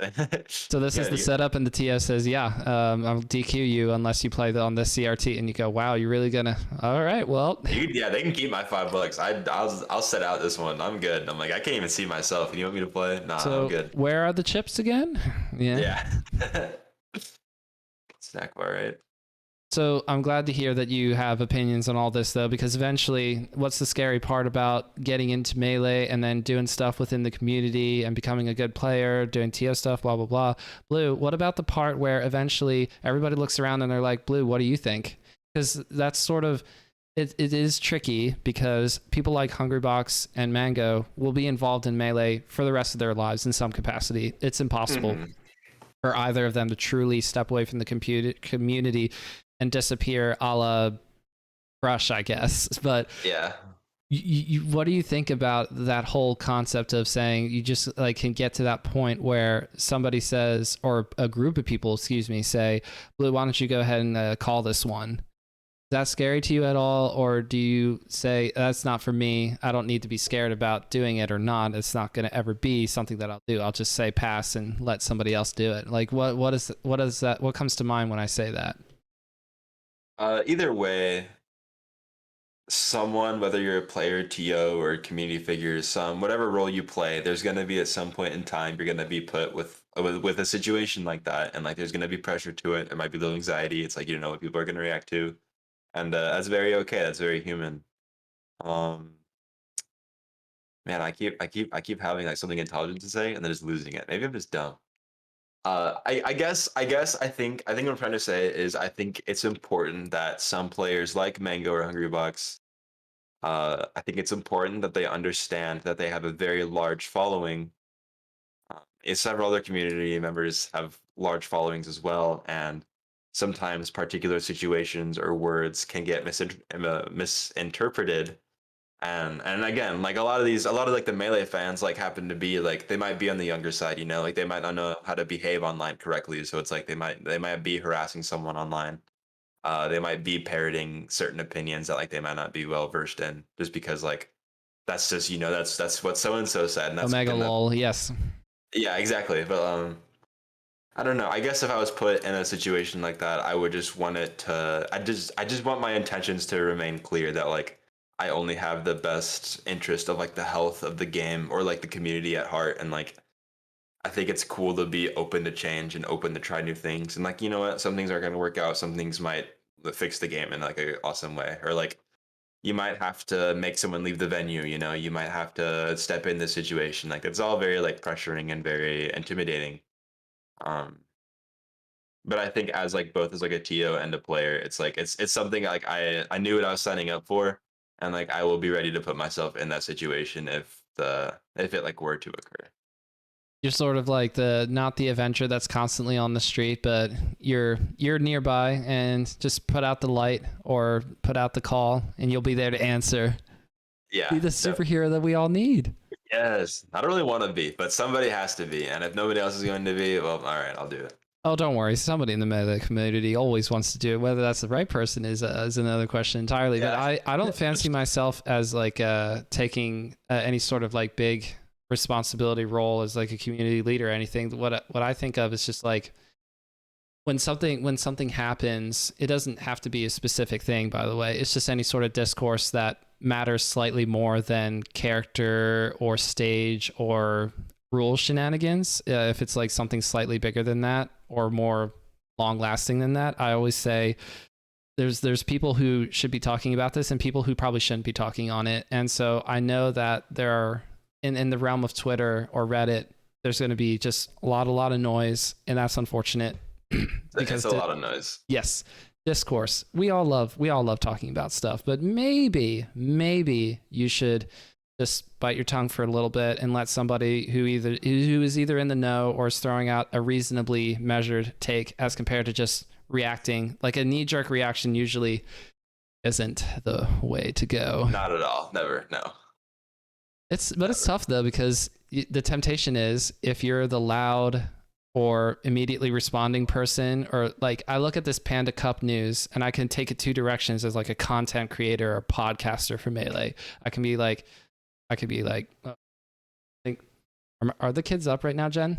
so this is the setup, and the TS says, yeah, I'll DQ you unless you play on this CRT. And you go, wow, you're really gonna? All right, well. Yeah, they can keep my $5. I'll set out this one. I'm good. I'm like, I can't even see myself. And you want me to play? Nah, so I'm good. Where are the chips again? Yeah. Snack bar, right? So I'm glad to hear that you have opinions on all this, though, because eventually, what's the scary part about getting into Melee and then doing stuff within the community and becoming a good player, doing TO stuff, blah, blah, blah. Blue, what about the part where eventually everybody looks around and they're like, Blue, what do you think? Because that's sort of, it is tricky because people like Hungrybox and Mango will be involved in Melee for the rest of their lives in some capacity. It's impossible for either of them to truly step away from the community and disappear a la Crush, I guess. But yeah, what do you think about that whole concept of saying you just like can get to that point where somebody says, or a group of people, excuse me, say, Blue, why don't you go ahead and call this one? Is that scary to you at all? Or do you say, that's not for me, I don't need to be scared about doing it or not, it's not going to ever be something that I'll do, I'll just say pass and let somebody else do it? Like what comes to mind when I say that? Either way, someone, whether you're a player, TO, or community figure, whatever role you play, there's gonna be at some point in time you're gonna be put with a situation like that, and like there's gonna be pressure to it. There might be a little anxiety. It's like you don't know what people are gonna react to, and that's very okay. That's very human. Man, I keep having like something intelligent to say and then just losing it. Maybe I'm just dumb. I think what I'm trying to say is I think it's important that some players like Mango or Hungrybox, I think it's important that they understand that they have a very large following. Several other community members have large followings as well, and sometimes particular situations or words can get misinterpreted. And again, like a lot of like the Melee fans like happen to be like they might be on the younger side, you know, like they might not know how to behave online correctly. So it's like they might be harassing someone online. They might be parroting certain opinions that like they might not be well versed in, just because like that's just, you know, that's what so and so said. And that's Omega lol, yes. Yeah, exactly. But I don't know. I guess if I was put in a situation like that, I would just want it to. I just want my intentions to remain clear that like I only have the best interest of like the health of the game or like the community at heart, and like I think it's cool to be open to change and open to try new things. And like, you know what, some things aren't going to work out. Some things might fix the game in like a awesome way, or like you might have to make someone leave the venue. You know, you might have to step in this situation. Like it's all very like pressuring and very intimidating. Um, but I think as like both as like a TO and a player, it's like it's something like I knew what I was signing up for, and like I will be ready to put myself in that situation if it like were to occur. You're sort of like not the adventure that's constantly on the street, but you're nearby and just put out the light or put out the call and you'll be there to answer. Yeah. Be the superhero that we all need. Yes. I don't really want to be, but somebody has to be. And if nobody else is going to be, well, all right, I'll do it. Oh, don't worry. Somebody in the Melee community always wants to do it. Whether that's the right person is another question entirely. Yeah. But I don't fancy myself as like taking any sort of like big responsibility role as like a community leader or anything. What I think of is just like when something happens, it doesn't have to be a specific thing, by the way. It's just any sort of discourse that matters slightly more than character or stage or rule shenanigans. If it's like something slightly bigger than that or more long lasting than that, I always say there's people who should be talking about this and people who probably shouldn't be talking on it. And so I know that there are in the realm of Twitter or Reddit, there's going to be just a lot of noise, and that's unfortunate. Because it's a lot of noise. Yes, discourse. We all love talking about stuff, but maybe you should just bite your tongue for a little bit and let somebody who is either in the know or is throwing out a reasonably measured take, as compared to just reacting. Like a knee-jerk reaction usually isn't the way to go. Not at all. Never. No. It's tough though, because the temptation is, if you're the loud or immediately responding person, or like I look at this Panda Cup news and I can take it two directions as like a content creator or podcaster for Melee. I could be like, I think, are the kids up right now, Jen?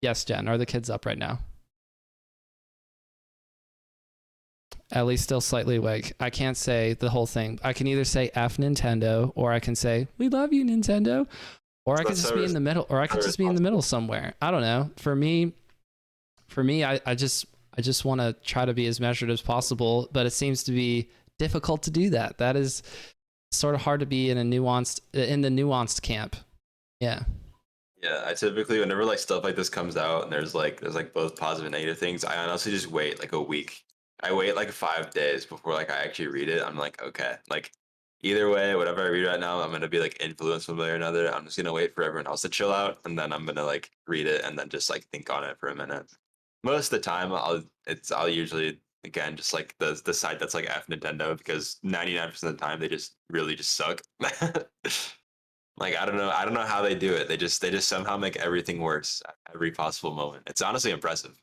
Yes, Jen, are the kids up right now? Ellie's still slightly awake. I can't say the whole thing. I can either say F Nintendo, or I can say, we love you, Nintendo. Or I could just be in the middle, or I could just be in the middle somewhere. I don't know. For me, I just want to try to be as measured as possible, but it seems to be difficult to do that. That is sort of hard to be in the nuanced camp. Yeah. Yeah, I typically, whenever like stuff like this comes out and there's like both positive and negative things, I honestly just wait like a week. I wait like 5 days before like I actually read it. I'm like, okay, like either way, whatever I read right now, I'm gonna be like influenced one way or another. I'm just gonna wait for everyone else to chill out, and then I'm gonna like read it and then just like think on it for a minute. Most of the time, I'll usually, again, just like the side that's like F Nintendo, because 99% of the time they just really just suck. Like I don't know how they do it. They just somehow make everything worse at every possible moment. It's honestly impressive.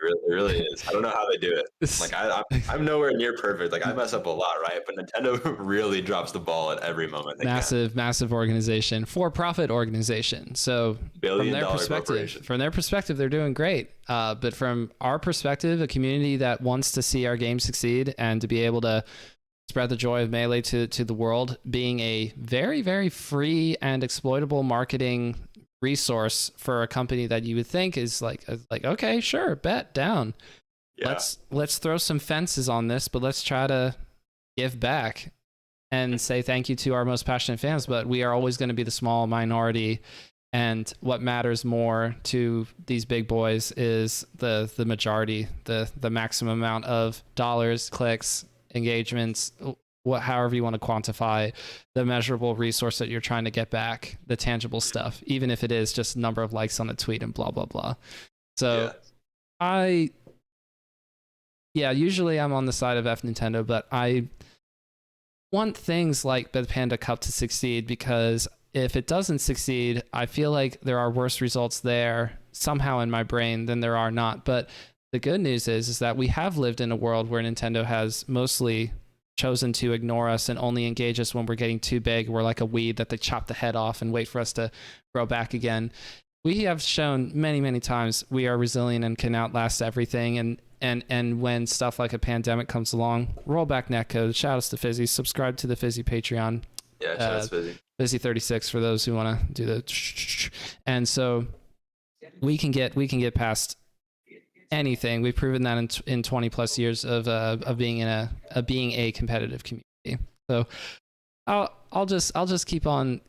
It really is. I don't know how they do it. Like I'm nowhere near perfect. Like I mess up a lot, right? But Nintendo really drops the ball at every moment. Massive organization, for-profit organization. So from their perspective, they're doing great. But from our perspective, a community that wants to see our game succeed and to be able to spread the joy of Melee to the world, being a very, very free and exploitable marketing resource for a company that you would think is like okay, sure, bet down. Yeah. Let's throw some fences on this, but let's try to give back and say thank you to our most passionate fans. But we are always going to be the small minority, and what matters more to these big boys is the majority, the maximum amount of dollars, clicks, engagements, however you want to quantify the measurable resource that you're trying to get back, the tangible stuff, even if it is just number of likes on a tweet and blah blah blah. So usually I'm on the side of F Nintendo, but I want things like the Panda Cup to succeed, because if it doesn't succeed, I feel like there are worse results there somehow in my brain than there are not. But the good news is that we have lived in a world where Nintendo has mostly chosen to ignore us and only engage us when we're getting too big. We're like a weed that they chop the head off and wait for us to grow back again. We have shown many times we are resilient and can outlast everything. And when stuff like a pandemic comes along, roll back netcode. Shout outs to Fizzy. Subscribe to the Fizzy Patreon. Yeah, shout outs Fizzy. Fizzy36 for those who want to do the. And so we can get past anything. We've proven that in 20 plus years of being a competitive community. So I'll just keep on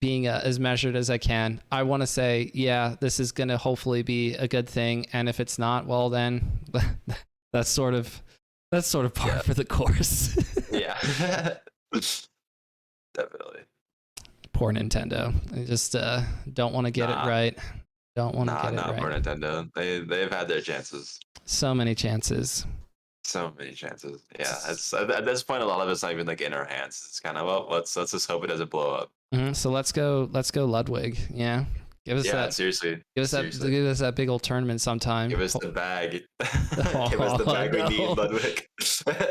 being as measured as I can. I want to say, yeah, this is going to hopefully be a good thing, and if it's not, well then that's sort of par for the course. Yeah. Definitely. Poor Nintendo. I just don't want to get it right. Don't want to get it right. Poor Nintendo. They've had their chances. So many chances. Yeah, at this point, a lot of it's not even like in our hands. It's kind of, well, let's just hope it doesn't blow up. Mm-hmm. So let's go Ludwig. Yeah, Give us Yeah, that. seriously. Give us that. Seriously. Give us that big old tournament sometime. Give us the bag. Give us the Oh, bag we need, no. Ludwig.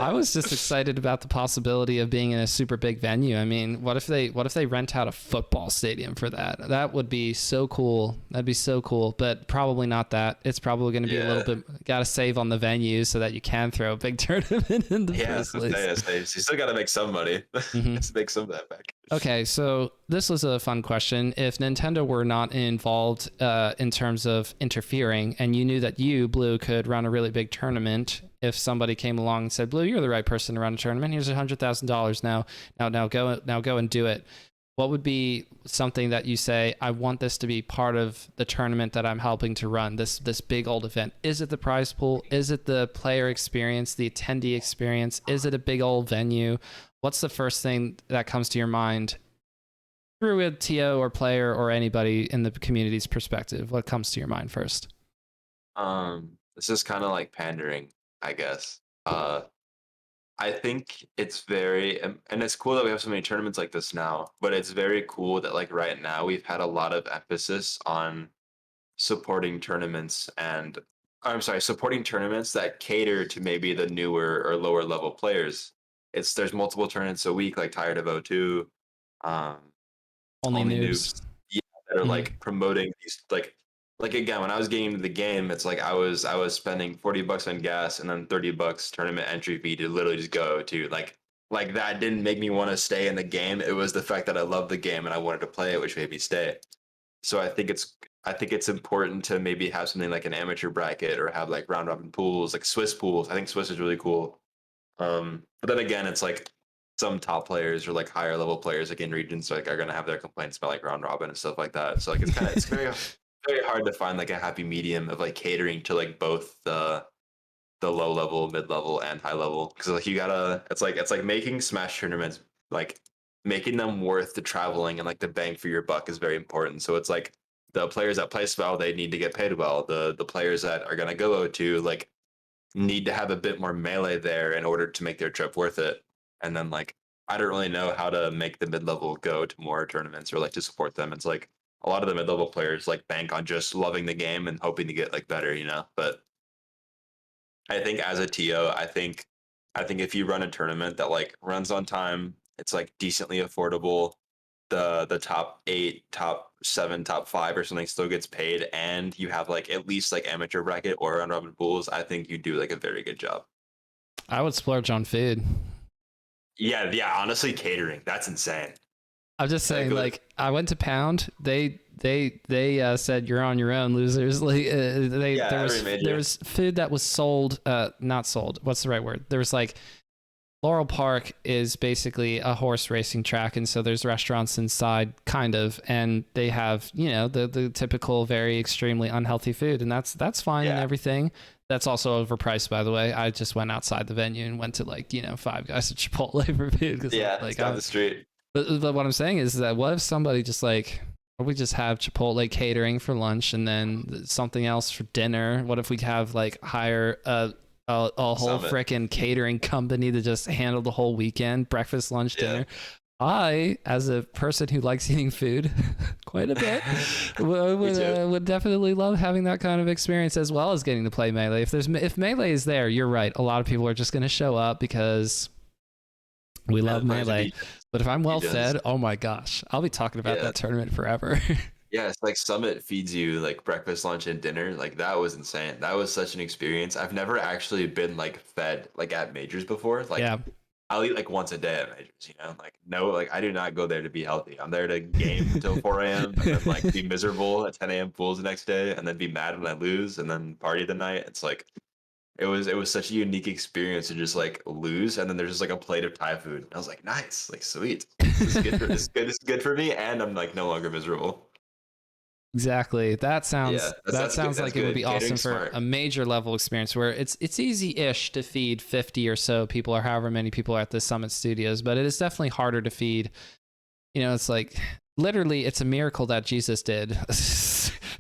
I was just excited about the possibility of being in a super big venue. I mean, what if they rent out a football stadium for that? That would be so cool. That'd be so cool, but probably not that. It's probably going to be a little Yeah. bit, got to save on the venue so that you can throw a big tournament in the Yeah, first place. you still got to make some money. Mhm. Let's make some of that back. Okay, so this was a fun question. If Nintendo were not involved in terms of interfering, and you knew that you, Blue, could run a really big tournament, if somebody came along and said, "Blue, you're the right person to run a tournament. Here's $100,000 now go and do it." What would be something that you say, "I want this to be part of the tournament that I'm helping to run, this big old event"? Is it the prize pool? Is it the player experience, the attendee experience? Is it a big old venue? What's the first thing that comes to your mind through a TO or player or anybody in the community's perspective? What comes to your mind first? This is kind of like pandering, I guess. I think it's very, and it's cool that we have so many tournaments like this now, but it's very cool that like right now we've had a lot of emphasis on supporting tournaments and I'm sorry, supporting tournaments that cater to maybe the newer or lower level players. There's multiple tournaments a week, like Tired of O2, um, Only Only noobs. Noobs, yeah, that are Mhm. like promoting these like again when I was getting into the game, it's like I was spending $40 on gas and then $30 tournament entry fee to literally just go to like that didn't make me want to stay in the game. It was the fact that I loved the game and I wanted to play it, which made me stay. So I think it's important to maybe have something like an amateur bracket or have like round robin pools, like Swiss pools. I think Swiss is really cool. But then again, it's like some top players or like higher level players like in regions like are gonna have their complaints about like round robin and stuff like that. So like it's very hard to find like a happy medium of like catering to like both the low level, mid level, and high level. Because like you gotta it's like making Smash tournaments like making them worth the traveling and like the bang for your buck is very important. So it's like the players that place well, they need to get paid well. The players that are gonna go to like need to have a bit more melee there in order to make their trip worth it. And then like I don't really know how to make the mid level go to more tournaments or like to support them. It's like a lot of the mid level players like bank on just loving the game and hoping to get like better, you know. But I think as a TO, I think if you run a tournament that like runs on time, it's like decently affordable. The top 8, top 7, top 5 or something still gets paid, and you have like at least like amateur bracket or round robin pools. I think you do like a very good job. I would splurge on food. Yeah, yeah. Honestly, catering that's insane. I'm just saying, Like, like, I went to Pound. They said you're on your own, losers. Like, yeah, there every was major. food that was sold, not sold. What's the right word? There was like Laurel Park is basically a horse racing track, and so there's restaurants inside, kind of, and they have the typical, very extremely unhealthy food, and that's fine and Yeah, everything. That's also overpriced, by the way. I just went outside the venue and went to like Five Guys at Chipotle for food because yeah. It's like down the street. but what I'm saying is that what if somebody just like, or we just have Chipotle catering for lunch and then something else for dinner? What if we have like hire a whole Summit. frickin' catering company to just handle the whole weekend, breakfast, lunch, Yeah. dinner? I, as a person who likes eating food quite a bit, would definitely love having that kind of experience as well as getting to play Melee. If Melee is there, you're right. A lot of people are just going to show up because we Yeah, love the prize would Melee. be But if I'm well does. fed, oh my gosh, I'll be talking about Yeah. that tournament forever. Yeah, it's like Summit feeds you like breakfast, lunch, and dinner. Like that was insane. That was such an experience. I've never actually been like fed like at majors before. Like Yeah, I'll eat like once a day at majors, you know? Like no, like I do not go there to be healthy. I'm there to game until 4 a.m. and then like be miserable at 10 a.m. pools the next day and then be mad when I lose and then party the night. It's like it was such a unique experience to just like lose and then there's just like a plate of Thai food. I was like, nice, like sweet. This is good for me and I'm like no longer miserable. exactly. That Yeah, sounds that's that that's good. sounds That's like it would good. be awesome Catering's for smart. a major level experience where it's easy-ish to feed 50 or so people or however many people are at the Summit Studios, but it is definitely harder to feed. It's like literally it's a miracle that Jesus did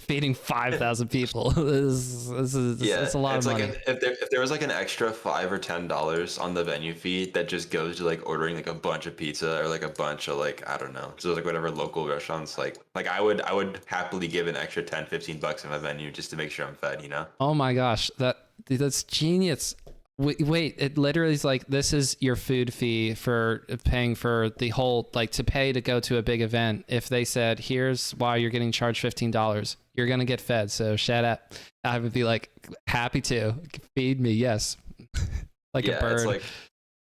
feeding 5,000 people. This is a lot of it's like money. if there was like an extra $5 or $10 on the venue fee that just goes to like ordering like a bunch of pizza or like a bunch of like I don't know, so like whatever local restaurants like I would happily give an extra 10-15 bucks in my venue just to make sure I'm fed, you know? Oh my gosh, that's genius. Wait, it literally is like this is your food fee for paying for the whole, like to pay to go to a big event. If they said, here's why you're getting charged $15, you're gonna get fed. So shut up. I would be like, happy to feed me, yes. Like a Yeah, bird it's like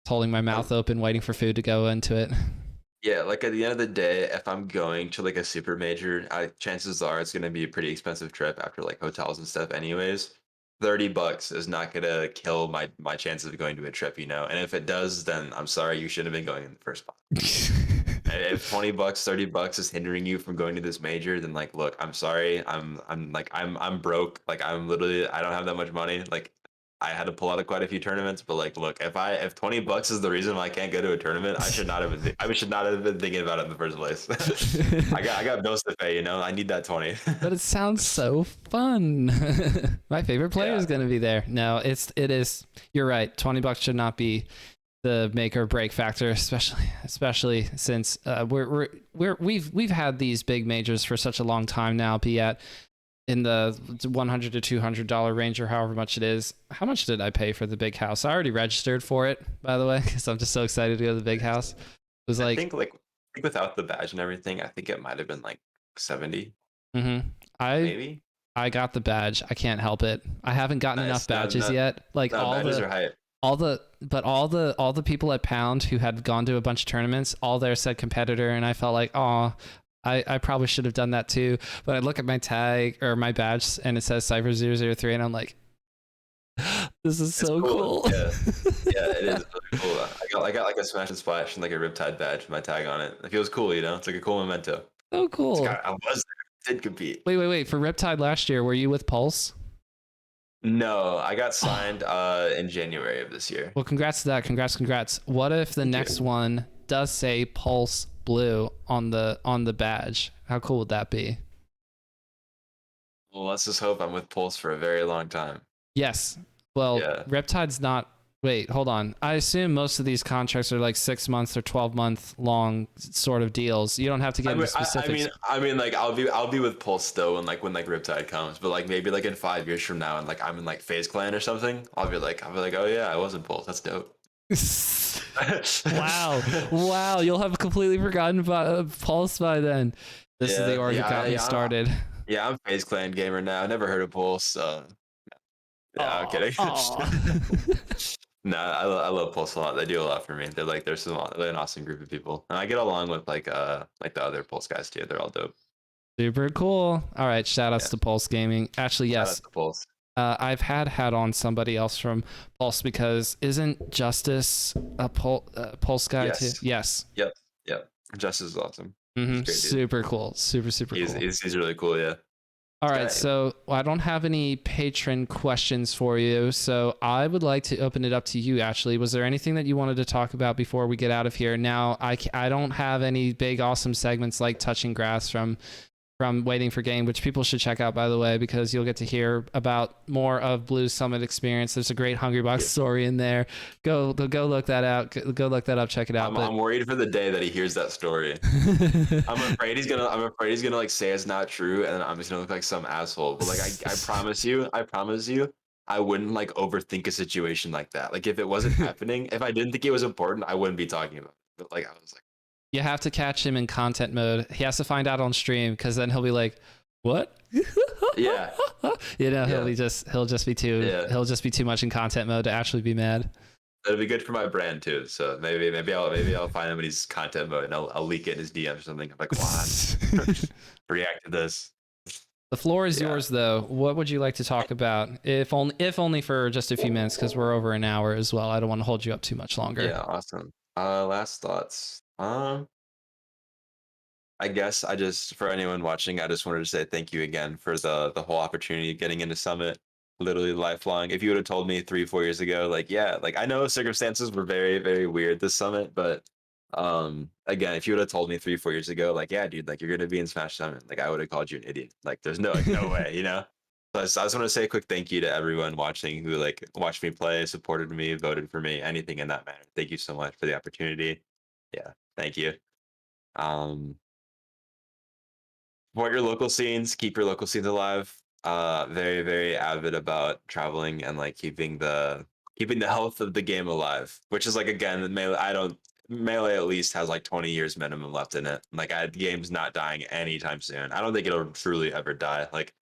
holding my mouth open, waiting for food to go into it. yeah, like at the end of the day, if I'm going to like a super major, chances are it's gonna be a pretty expensive trip after like hotels and stuff anyways. 30 bucks is not gonna kill my chances of going to a trip, you know? And if it does, then I'm sorry, you shouldn't have been going in the first place. If 20 bucks, 30 bucks is hindering you from going to this major, then like look, I'm sorry. I'm broke. Like I'm literally I don't have that much money. Like I had to pull out of quite a few tournaments, but like look, if 20 bucks is the reason why I can't go to a tournament, I should not have been thinking about it in the first place. I got bills to pay, you know. I need that 20. But it sounds so fun. My favorite player is Yeah. gonna be there. No, it is. You're right. $20 should not be the make or break factor, especially since we've had these big majors for such a long time now. Be at in the $100 to $200 range or however much it is. How much did I pay for the big house? I already registered for it, by the way, because I'm just so excited to go to the big house. It was I like, think without the badge and everything, I think it might have been like 70, I maybe. I got the badge. I can't help it. I haven't gotten Nice. enough No, badges no, yet. Like no, badges are hype. all the people at Pound who had gone to a bunch of tournaments, all there said competitor, and I felt like, oh, I probably should have done that too. But I look at my tag or my badge and it says Cypher003 and I'm like, this is so cool. Yeah, yeah, it is really cool. I got like a Smash and Splash and like a Riptide badge with my tag on it. It feels cool, you know. It's like a cool memento. So cool. I was there, did compete. Wait. For Riptide last year, were you with Pulse? No, I got signed in January of this year. Well, congrats to that. Congrats. What if the Thank next you. one does say Pulse Blue on the badge? How cool would that be? Well, let's just hope I'm with Pulse for a very long time. Yes. Well, Yeah. Riptide's not. Wait, hold on. I assume most of these contracts are like 6 months or 12-month long sort of deals. You don't have to get into specifics. I mean, like I'll be with Pulse still when like Riptide comes, but like maybe like in 5 years from now, and like I'm in like FaZe Clan or something, I'll be like, oh yeah, I was in Pulse. That's dope. Wow. You'll have completely forgotten about Pulse by then. This is the org that got me started. Yeah, I'm FaZe Clan gamer now. I never heard of Pulse. Yeah, I'm kidding. No, I love Pulse a lot. They do a lot for me. They're an awesome group of people, and I get along with like the other Pulse guys too. They're all dope. Super cool. All right, shout outs to Pulse Gaming. Actually, Shout out yes. to Pulse. I've had on somebody else from Pulse because isn't Justice a Pulse guy too? Yes. Yep. Justice is awesome. Super cool. Super cool. He's really cool. Yeah. All right, so I don't have any patron questions for you, so I would like to open it up to you, Ashley. Was there anything that you wanted to talk about before we get out of here? Now, I don't have any big awesome segments like Touching Grass from Waiting for Game, which people should check out, by the way, because you'll get to hear about more of Blue's Summit experience. There's a great Hungrybox story in there. Go look that out. Go look that up. Check it out. I'm worried for the day that he hears that story. I'm afraid he's gonna like say it's not true, and then I'm just gonna look like some asshole. But like I promise you, I wouldn't like overthink a situation like that. Like if it wasn't happening, if I didn't think it was important, I wouldn't be talking about it. But like I was like. You have to catch him in content mode. He has to find out on stream because then he'll be like, "What?" Yeah. You know, he'll just be too much in content mode to actually be mad. It'll be good for my brand too. So maybe I'll find him in his content mode and I'll leak it in his DM or something. I'm like, come on, react to this. The floor is yours, though. What would you like to talk about? If only for just a few minutes, because we're over an hour as well. I don't want to hold you up too much longer. Yeah, awesome. Last thoughts. I guess for anyone watching, I just wanted to say thank you again for the whole opportunity of getting into Summit. Literally lifelong. If you would have told me 3-4 years ago, like I know circumstances were very, very weird this Summit, but Again, if you would have told me 3, 4 years ago, like, yeah, dude, like you're gonna be in Smash 7, like I would have called you an idiot. Like, there's no like no way, you know. So I just want to say a quick thank you to everyone watching who like watched me play, supported me, voted for me, anything in that manner. Thank you so much for the opportunity. Yeah, thank you. Um, support your local scenes, keep your local scenes alive. Very, very avid about traveling and like keeping the health of the game alive, which is like again, the melee. I don't melee at least has like 20 years minimum left in it. Like the game's not dying anytime soon. I don't think it'll truly ever die. Like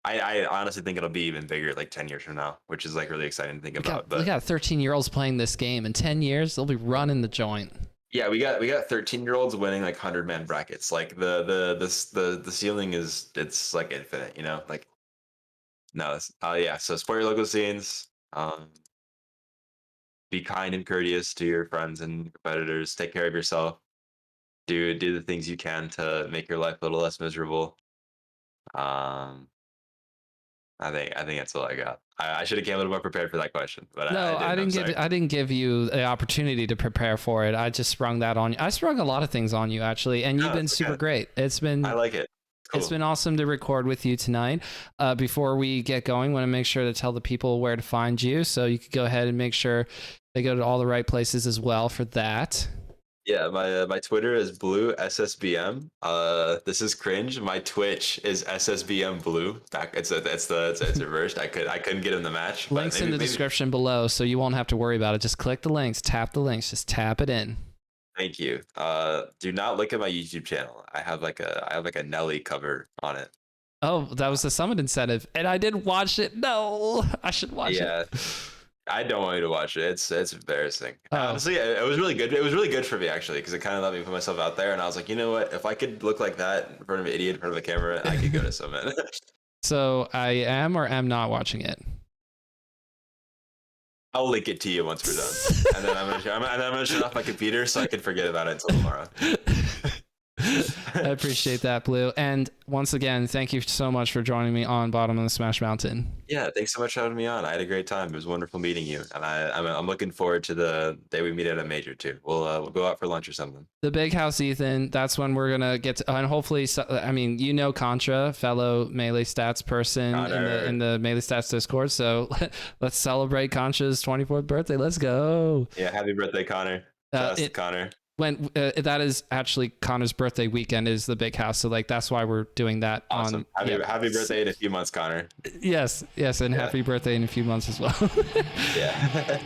I honestly think it'll be even bigger like 10 years from now, which is like really exciting to think about. We But got 13-year-olds playing this game. In 10 years, they'll be running the joint. yeah, we got 13-year-olds winning like 100-man brackets. Like the ceiling is it's like infinite, you know? Like no, yeah, so support your local scenes. Be kind and courteous to your friends and competitors. Take care of yourself. Do the things you can to make your life a little less miserable. Um, I think that's all I got. I should have came a little more prepared for that question, but No, I didn't. I'm sorry. I didn't give you the opportunity to prepare for it. I just sprung that on you. I sprung a lot of things on you actually, and you've No, been it's super okay. great. It's been I like it. It's Cool. been awesome to record with you tonight. Before we get going, want to make sure to tell the people where to find you, so you could go ahead and make sure they go to all the right places as well for that. Yeah, my Twitter is blue SSBM. This is cringe. My Twitch is SSBM blue. Back, it's reversed. I couldn't get in the match. But Links in the description below, so you won't have to worry about it. Just click the links, tap the links, just tap it in. Thank you. Do not look at my YouTube channel. I have like a Nelly cover on it. Oh, that was the summit incentive, and I didn't watch it. No, I should watch it. I don't want you to watch it. It's embarrassing. Oh. Honestly, it was really good. It was really good for me actually because it kind of let me put myself out there, and I was like, you know what? If I could look like that in front of an idiot in front of a camera, I could go to Summit. So I am or am not watching it. I'll link it to you once we're done, and then I'm gonna shut off my computer so I can forget about it until tomorrow. I appreciate that, Blue. And once again, thank you so much for joining me on Bottom of the Smash Mountain. Yeah, thanks so much for having me on. I had a great time. It was wonderful meeting you, and I'm looking forward to the day we meet at a major too. We'll go out for lunch or something. The Big House, Ethan. That's when we're gonna get to, and hopefully, I mean, you know, Contra, fellow Melee Stats person in the Melee Stats Discord. So let's celebrate Contra's 24th birthday. Let's go. Yeah, happy birthday, Connor. Connor. When that is actually Connor's birthday weekend is the Big House, so like that's why we're doing that. Awesome. Happy birthday in a few months, Connor. Yes, and happy birthday in a few months as well. Yeah.